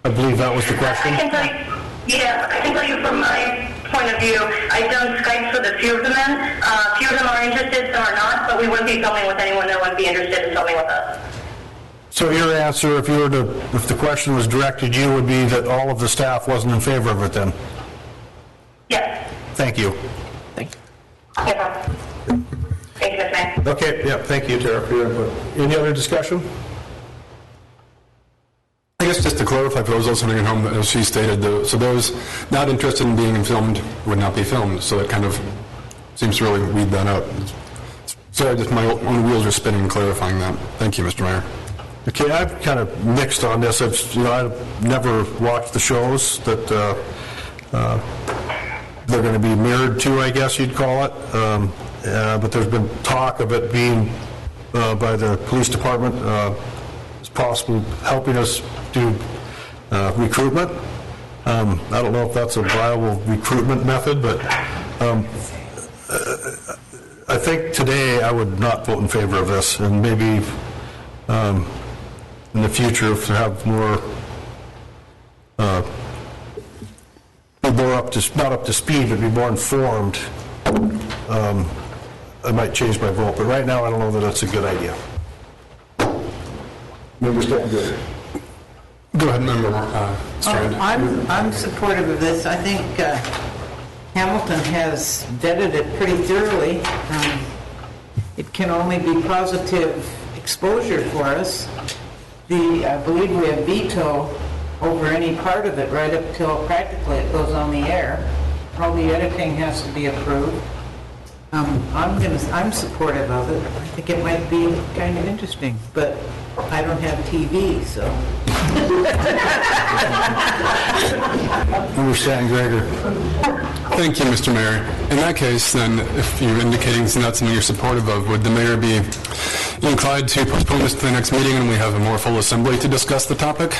I believe that was the question. I can tell you from my point of view, I've done Skypes with a few of the men. A few of them are interested, some are not, but we wouldn't be filming with anyone that wouldn't be interested in filming with us. So your answer, if the question was directed to you, would be that all of the staff wasn't in favor of it then? Yes. Thank you. Thank you. No problem. Thank you, Ms. May. Okay, yeah, thank you, Tara, for your input. Any other discussion? I guess just to clarify for those listening at home, as she stated, so those not interested in being filmed would not be filmed, so it kind of seems to really weed that out. Sorry, just my own wheels are spinning in clarifying that. Thank you, Mr. Mayor. Okay, I'm kind of mixed on this. I've never watched the shows that they're going to be mirrored to, I guess you'd call it. But there's been talk of it being by the police department as possibly helping us do recruitment. I don't know if that's a viable recruitment method, but I think today I would not vote in favor of this, and maybe in the future, if they have more not up to speed, but be more informed, I might change my vote. But right now, I don't know that that's a good idea. Member Stanton-Greger. Go ahead, Member Strand. I'm supportive of this. I think Hamilton has vetted it pretty thoroughly. It can only be positive exposure for us. I believe we have veto over any part of it right up till practically it goes on the air. All the editing has to be approved. I'm supportive of it. I think it might be kind of interesting, but I don't have TV, so. Member Stanton-Greger. Thank you, Mr. Mayor. In that case, then, if you're indicating it's not something you're supportive of, would the mayor be inclined to postpone this to the next meeting and we have a more full assembly to discuss the topic?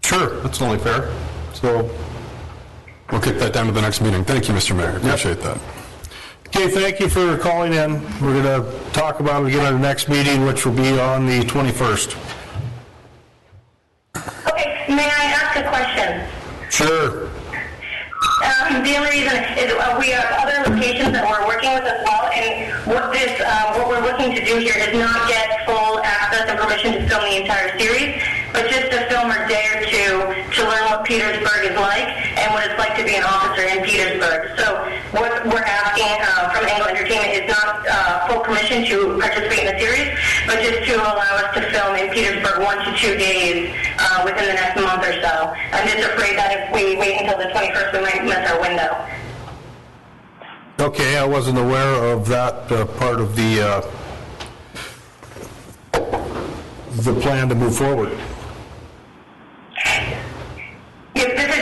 Sure, that's only fair. So we'll kick that down to the next meeting. Thank you, Mr. Mayor. Appreciate that. Okay, thank you for calling in. We're going to talk about it again at the next meeting, which will be on the 21st. Okay, may I ask a question? Sure. The only reason is we have other locations that we're working with as well, and what we're looking to do here is not get full access and permission to film the entire series, but just to film a day or two to learn what Petersburg is like and what it's like to be an officer in Petersburg. So what we're asking from Angle Entertainment is not full permission to participate in the series, but just to allow us to film in Petersburg 1 to 2 days within the next month or so. I'm just afraid that if we wait until the 21st, we might miss our window. Okay, I wasn't aware of that part of the plan to move forward. Yes, this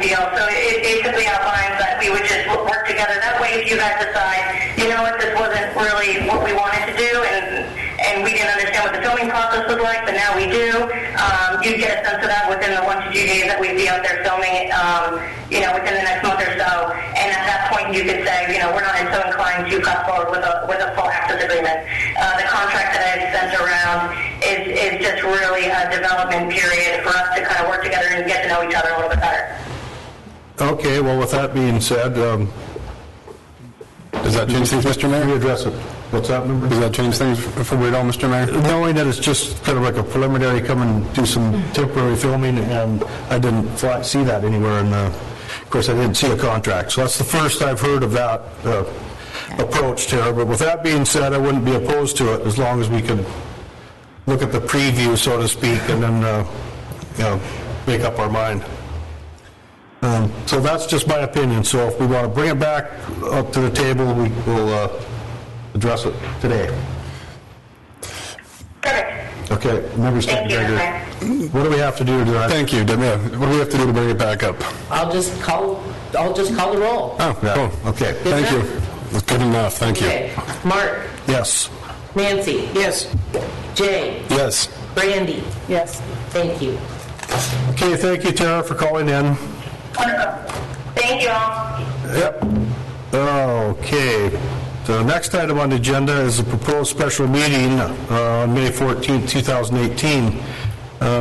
deal. So it basically outlines that we would just work together. That way, if you guys decide, you know what, this wasn't really what we wanted to do, and we didn't understand what the filming process was like, but now we do, you'd get a sense of that within the 1 to 2 days that we'd be out there filming, within the next month or so. And at that point, you could say, we're not so inclined to press forward with a full access agreement. The contract that I've sent around is just really a development period for us to kind of work together and get to know each other a little bit better. Okay, well, with that being said, does that change things, Mr. Mayor? Readdress it. What's that, member? Does that change things for we all, Mr. Mayor? Knowing that it's just kind of like a preliminary, come and do some temporary filming, and I didn't see that anywhere, and of course I didn't see a contract. So that's the first I've heard of that approach, Tara. But with that being said, I wouldn't be opposed to it as long as we could look at the preview, so to speak, and then make up our mind. So that's just my opinion. So if we want to bring it back up to the table, we will address it today. Okay, Member Stanton Gregory. What do we have to do to Thank you, Deb. What do we have to do to bring it back up? I'll just call the roll. Oh, yeah. Cool. Okay. Good Thank enough? you. That's good enough. Thank you. Okay. Mark, Yes. Nancy. Yes. Jay. Yes. Brandy. Yes. Thank you. Okay, thank you, Tara, for calling in. Wonderful. Thank you all. Yep. Okay. The next item on the agenda is a proposed special meeting on May 14th, 2018.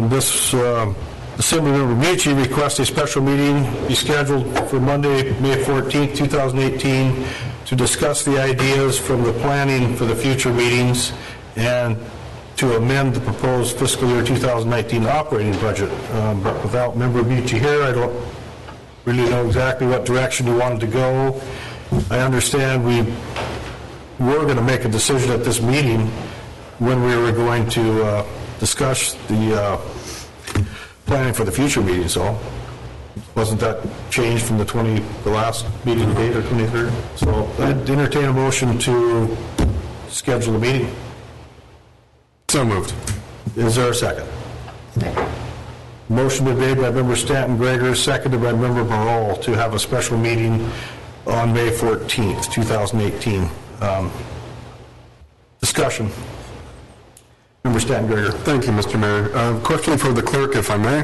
This Assemblymember Mucci requests a special meeting be scheduled for Monday, May 14th, 2018 to discuss the ideas from the planning for the future meetings and to amend the proposed fiscal year 2019 operating budget. But without Member Mucci here, I don't really know exactly what direction you wanted to go. I understand we were going to make a decision at this meeting when we were going to discuss the planning for the future meeting, so wasn't that changed from the last meeting date or 23rd? So I'd entertain a motion to schedule a meeting. So moved. Is there a second? Motion been made by Member Stanton Gregory, seconded by Member Borough to have a special meeting on May 14th, 2018. Discussion. Member Stanton Gregory. Thank you, Mr. Mayor. Question for the clerk, if I may.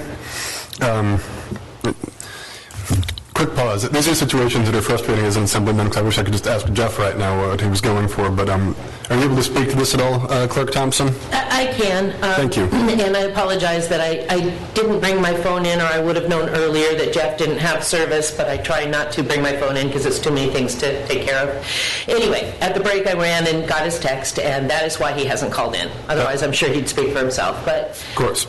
Quick pause. These are situations that are frustrating as an assemblyman, because I wish I could just ask Jeff right now what he was going for, but are you able to speak to this at all, Clerk Thompson? I can. Thank you. And I apologize that I didn't bring my phone in, or I would have known earlier that Jeff didn't have service, but I try not to bring my phone in because it's too many things to take care of. Anyway, at the break I ran and got his text, and that is why he hasn't called in. Otherwise, I'm sure he'd speak for himself. But of course.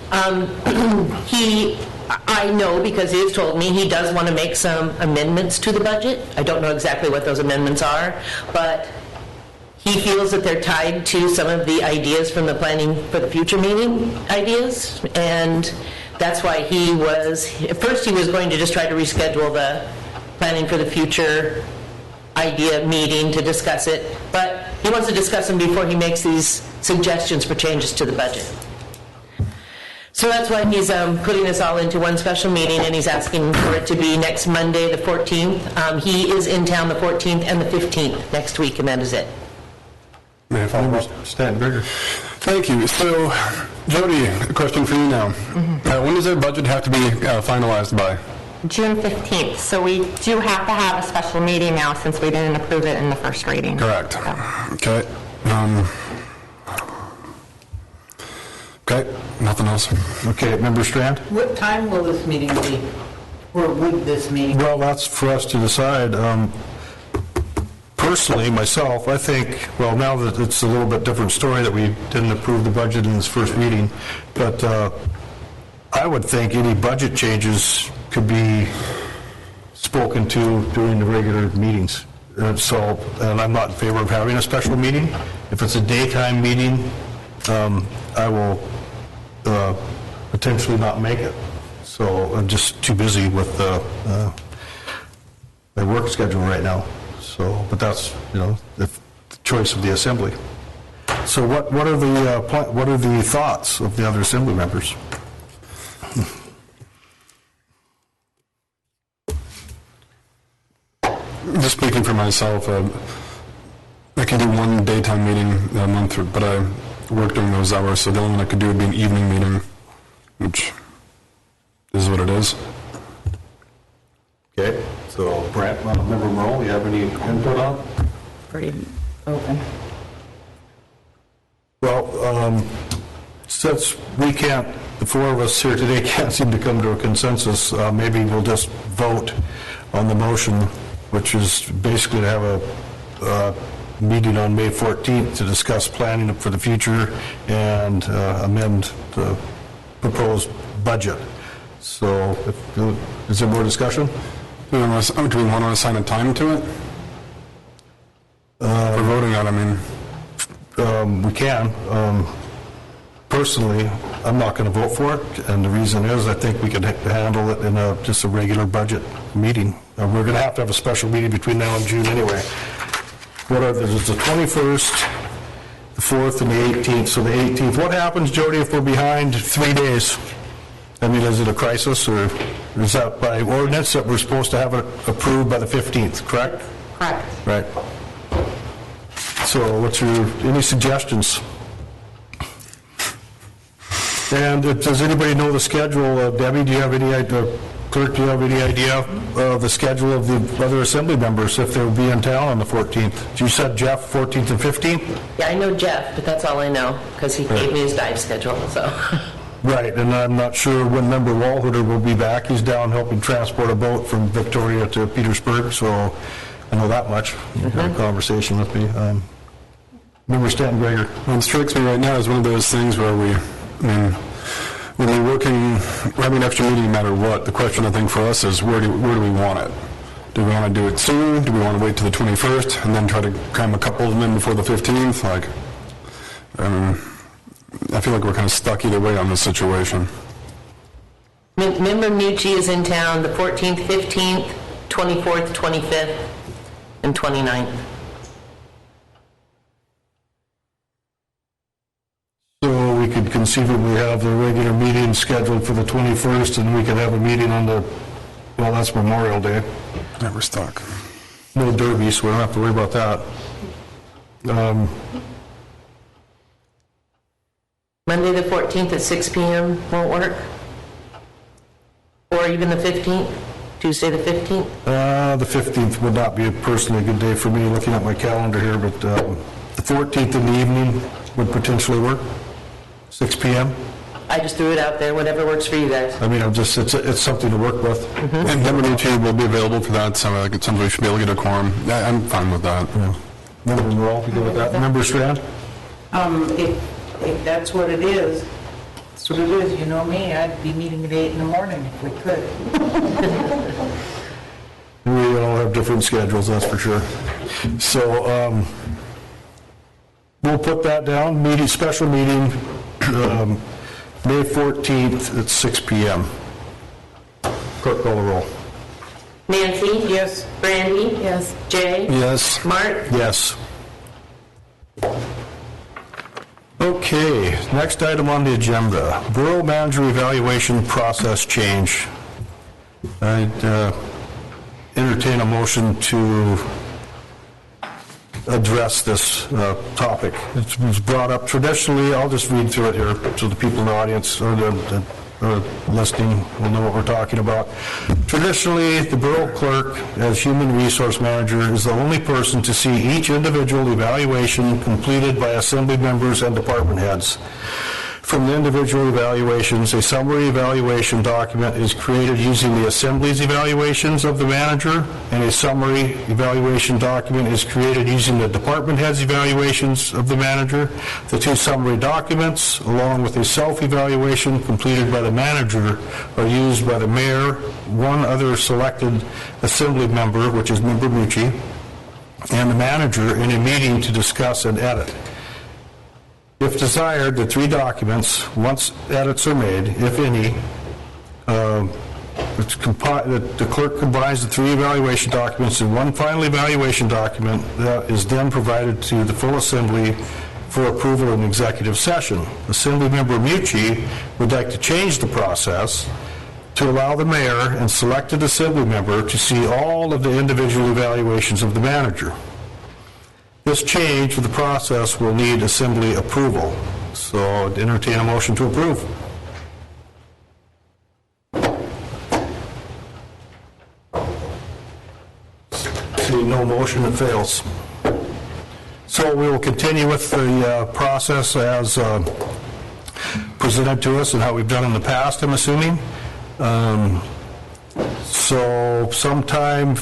I know, because he has told me he does want to make some amendments to the budget. I don't know exactly what those amendments are, but he feels that they're tied to some of the ideas from the planning for the future meeting ideas, and that's why first he was going to just try to reschedule the planning for the future idea meeting to discuss it, but he wants to discuss them before he makes these suggestions for changes to the budget. So that's why he's putting us all into one special meeting, and he's asking for it to be next Monday, the 14th. He is in town the 14th and the 15th next week, and that is it. May I follow up? Stanton Gregory. Thank you. So, Jody, a question for you now. When does their budget have to be finalized by? June 15th, so we do have to have a special meeting now since we didn't approve it in the first reading. Correct. Okay. Okay, nothing else. Okay, Member Strand? What time will this meeting be? Or would this meeting? Well, that's for us to decide. Personally, myself, I think, well, now that it's a little bit different story that we didn't approve the budget in this first meeting, but I would think any budget changes could be spoken to during the regular meetings. And I'm not in favor of having a special meeting. If it's a daytime meeting, I will potentially not make it. So I'm just too busy with my work schedule right now. So, but that's, the choice of the assembly. So what are the thoughts of the other assembly members? just speaking for myself, I can do one daytime meeting a month, but I work during those hours, so the only one I could do would be an evening meeting, which is what it is. Okay, so Brent, Member Merle, you have any input on? Pretty open. Well, since we can't, the four of us here today can't seem to come to a consensus, maybe we'll just vote on the motion, which is basically to have a meeting on May 14th to discuss planning for the future and amend the proposed budget. So, is there more discussion? Do we want to assign a time to it? For voting on, I mean. We can. Personally, I'm not going to vote for it, and the reason is I think we could handle it in just a regular budget meeting. We're going to have a special meeting between now and June anyway. There's the 21st, the 4th, and the 18th. So the 18th. What happens, Jody, if we're behind 3 days? I mean, is it a crisis, or is that by ordinance that we're supposed to have it approved by the 15th, correct? Correct. Right. So any suggestions? And does anybody know the schedule? Debbie, do you have any idea? Clerk, do you have any idea of the schedule of the other assembly members if they'll be in town on the 14th? You said Jeff, 14th and 15th? Yeah, I know Jeff, but that's all I know, because he gave me his dive schedule, so. Right, and I'm not sure when Member Walhooter will be back. He's down helping transport a boat from Victoria to Petersburg, so I know that much. You had a conversation with me. Member Stanton Greger. Well, it strikes me right now as one of those things where when we're working, we're having an extra meeting no matter what, the question I think for us is where do we want it? Do we want to do it soon? Do we want to wait till the 21st and then try to cram a couple of them in before the 15th? I feel like we're kind of stuck either way on this situation. Member Mucci is in town the 14th, 15th, 24th, 25th, and 29th. So we could conceivably have the regular meeting scheduled for the 21st, and we could have a meeting on that's Memorial Day. Never stuck. No derby, so we don't have to worry about that. Monday the 14th at 6 p.m. won't work? Or even the 15th? Tuesday the 15th? The 15th would not be personally a good day for me, looking at my calendar here, but the 14th in the evening would potentially work, 6 p.m. I just threw it out there, whatever works for you guys. I mean, it's something to work with. And Member Mucci will be available for that, so it sounds like we should be able to get a quorum. I'm fine with that. Yeah. Member Merle, you good with that? Member Strand? If that's what it is, that's what it is. You know me, I'd be meeting at 8 in the morning if we could. We all have different schedules, that's for sure. So we'll put that down, special meeting, May 14th at 6 p.m. Clerk, call the roll. Nancy? Yes. Brandy? Yes. Jay? Yes. Mark? Yes. Okay, next item on the agenda, Borough Manager Evaluation Process Change. I'd entertain a motion to address this topic. It was brought up traditionally, I'll just read through it here so the people in the audience or the listening will know what we're talking about. Traditionally, the Borough Clerk, as Human Resource Manager, is the only person to see each individual evaluation completed by Assembly members and department heads. From the individual evaluations, a summary evaluation document is created using the Assembly's evaluations of the manager, and a summary evaluation document is created using the department head's evaluations of the manager. The two summary documents, along with a self-evaluation completed by the manager, are used by the mayor, one other selected Assembly member, which is Member Mucci, and the manager in a meeting to discuss and edit. If desired, the three documents, once edits are made, if any, the clerk combines the three evaluation documents in one final evaluation document that is then provided to the full Assembly for approval in executive session. Assembly Member Mucci would like to change the process to allow the mayor and selected assembly member to see all of the individual evaluations of the manager. This change of the process will need assembly approval. So I'd entertain a motion to approve. Seeing no motion, it fails. So we will continue with the process as presented to us and how we've done in the past, I'm assuming. So sometime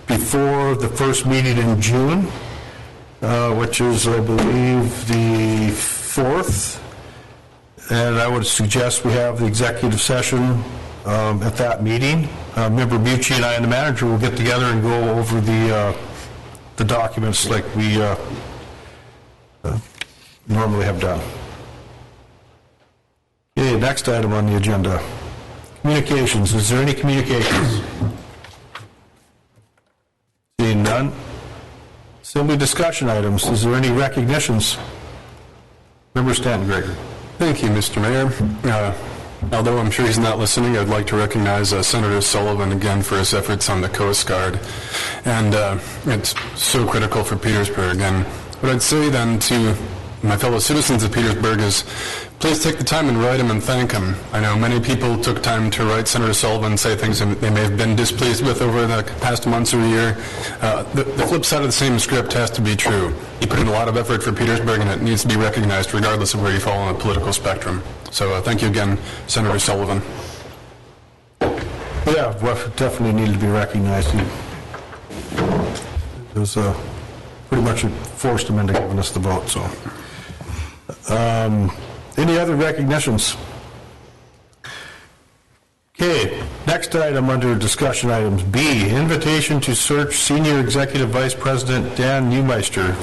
before the first meeting in June, which is, I believe, the 4th, and I would suggest we have the executive session at that meeting. Member Bucci and I and the manager will get together and go over the documents like we normally have done. Okay, next item on the agenda. Communications. Is there any communications? Seeing none. Assembly discussion items. Is there any recognitions? Member Stanton Gregory. Thank you, Mr. Mayor. Although I'm sure he's not listening, I'd like to recognize Senator Sullivan again for his efforts on the Coast Guard. And it's so critical for Petersburg. And what I'd say then to my fellow citizens of Petersburg is please take the time and write him and thank him. I know many people took time to write Senator Sullivan, say things they may have been displeased with over the past months or year. The flip side of the same script has to be true. He put in a lot of effort for Petersburg, and it needs to be recognized regardless of where you fall on the political spectrum. So thank you again, Senator Sullivan. Yeah, definitely needed to be recognized. It was pretty much forced him into giving us the vote. So, any other recognitions? Okay, next item under discussion items B, invitation to search Senior Executive Vice President Dan Neumeister.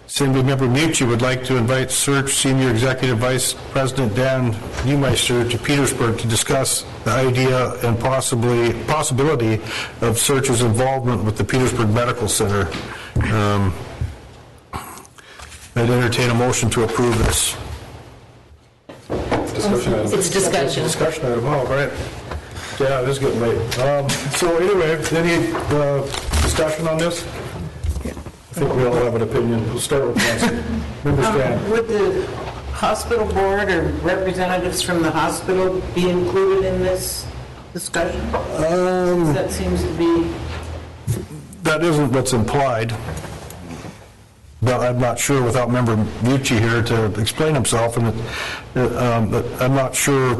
Assembly Member Mucci would like to invite Search Senior Executive Vice President Dan Neumeister to Petersburg to discuss the idea and possibility of Search's involvement with the Petersburg Medical Center. I'd entertain a motion to approve this. Discussion item. It's discussion. Discussion item, oh, right. Yeah, it is getting late. So anyway, any discussion on this? I think we all have an opinion. We'll start with Nancy. Member Stan. Would the hospital board or representatives from the hospital be included in this discussion? That seems to be... That isn't what's implied. But I'm not sure without Member Mucci here to explain himself, and I'm not sure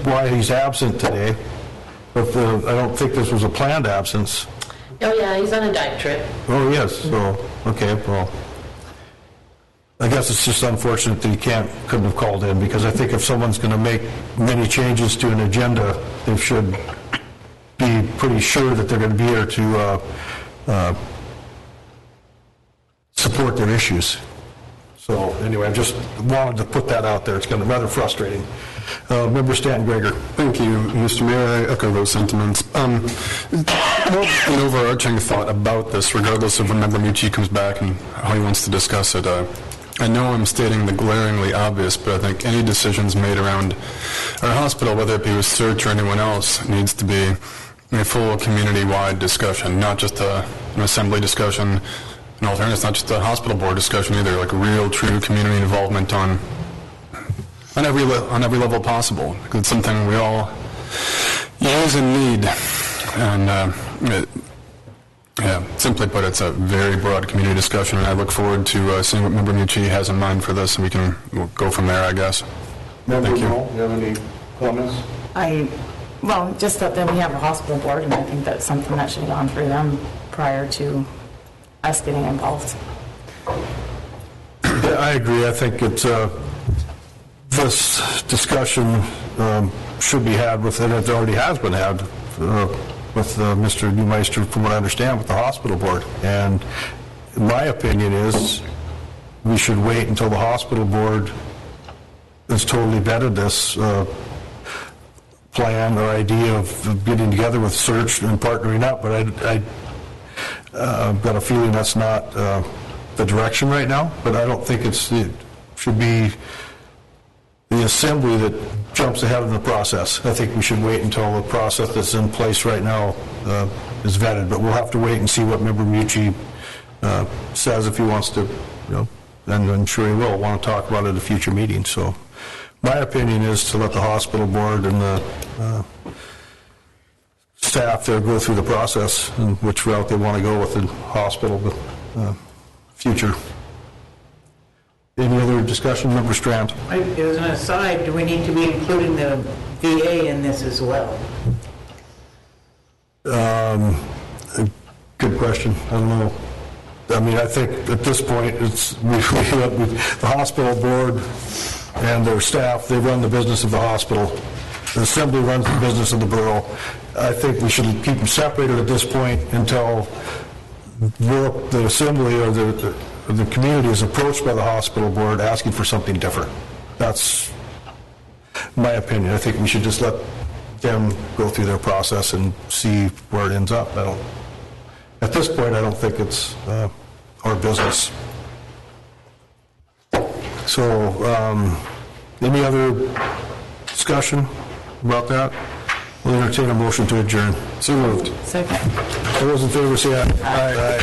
why he's absent today. But I don't think this was a planned absence. Oh, yeah, he's on a dive trip. Oh, yes, so, okay, well, I guess it's just unfortunate that he couldn't have called in, because I think if someone's going to make many changes to an agenda, they should be pretty sure that they're going to be here to support their issues. So, anyway, I just wanted to put that out there. It's going to be rather frustrating. Member Stanton Greger. Thank you, Mr. Mayor. I echo those sentiments. More an overarching thought about this, regardless of when Member Mucci comes back and how he wants to discuss it. I know I'm stating the glaringly obvious, but I think any decisions made around our hospital, whether it be with Search or anyone else, needs to be a full community-wide discussion, not just an assembly discussion. In alternative, it's not just a hospital board discussion either, like real, true community involvement on every level possible. Because it's something we all use and need. And simply put, it's a very broad community discussion, and I look forward to seeing what Member Mucci has in mind for this, and we'll go from there, I guess. Member Thank you. Moll, you have any comments? Well, just that then we have a hospital board, and I think that's something that should have gone through them prior to us getting involved. Yeah, I agree. I think it's this discussion should be had with, and it already has been had with Mr. Neumeister, from what I understand, with the hospital board. And my opinion is we should wait until the hospital board has totally vetted this plan or idea of getting together with Search and partnering up. But I've got a feeling that's not the direction right now. But I don't think it should be the assembly that jumps ahead in the process. I think we should wait until the process that's in place right now is vetted, but we'll have to wait and see what Member Mucci says if he wants to, and I'm sure he will want to talk about it at a future meeting. So my opinion is to let the hospital board and the staff there go through the process and which route they want to go with the hospital future. Any other discussion, Member Strand? As an aside, do we need to be including the VA in this as well? Good question. I don't know. I mean, I think at this point, it's the hospital board and their staff, they run the business of the hospital. The assembly runs the business of the borough. I think we should keep them separated at this point until the assembly or the community is approached by the hospital board asking for something different. That's my opinion. I think we should just let them go through their process and see where it ends up. At this point, I don't think it's our business. So, any other discussion about that? We'll entertain a motion to adjourn. So moved. Second. All those in favor say aye. Aye.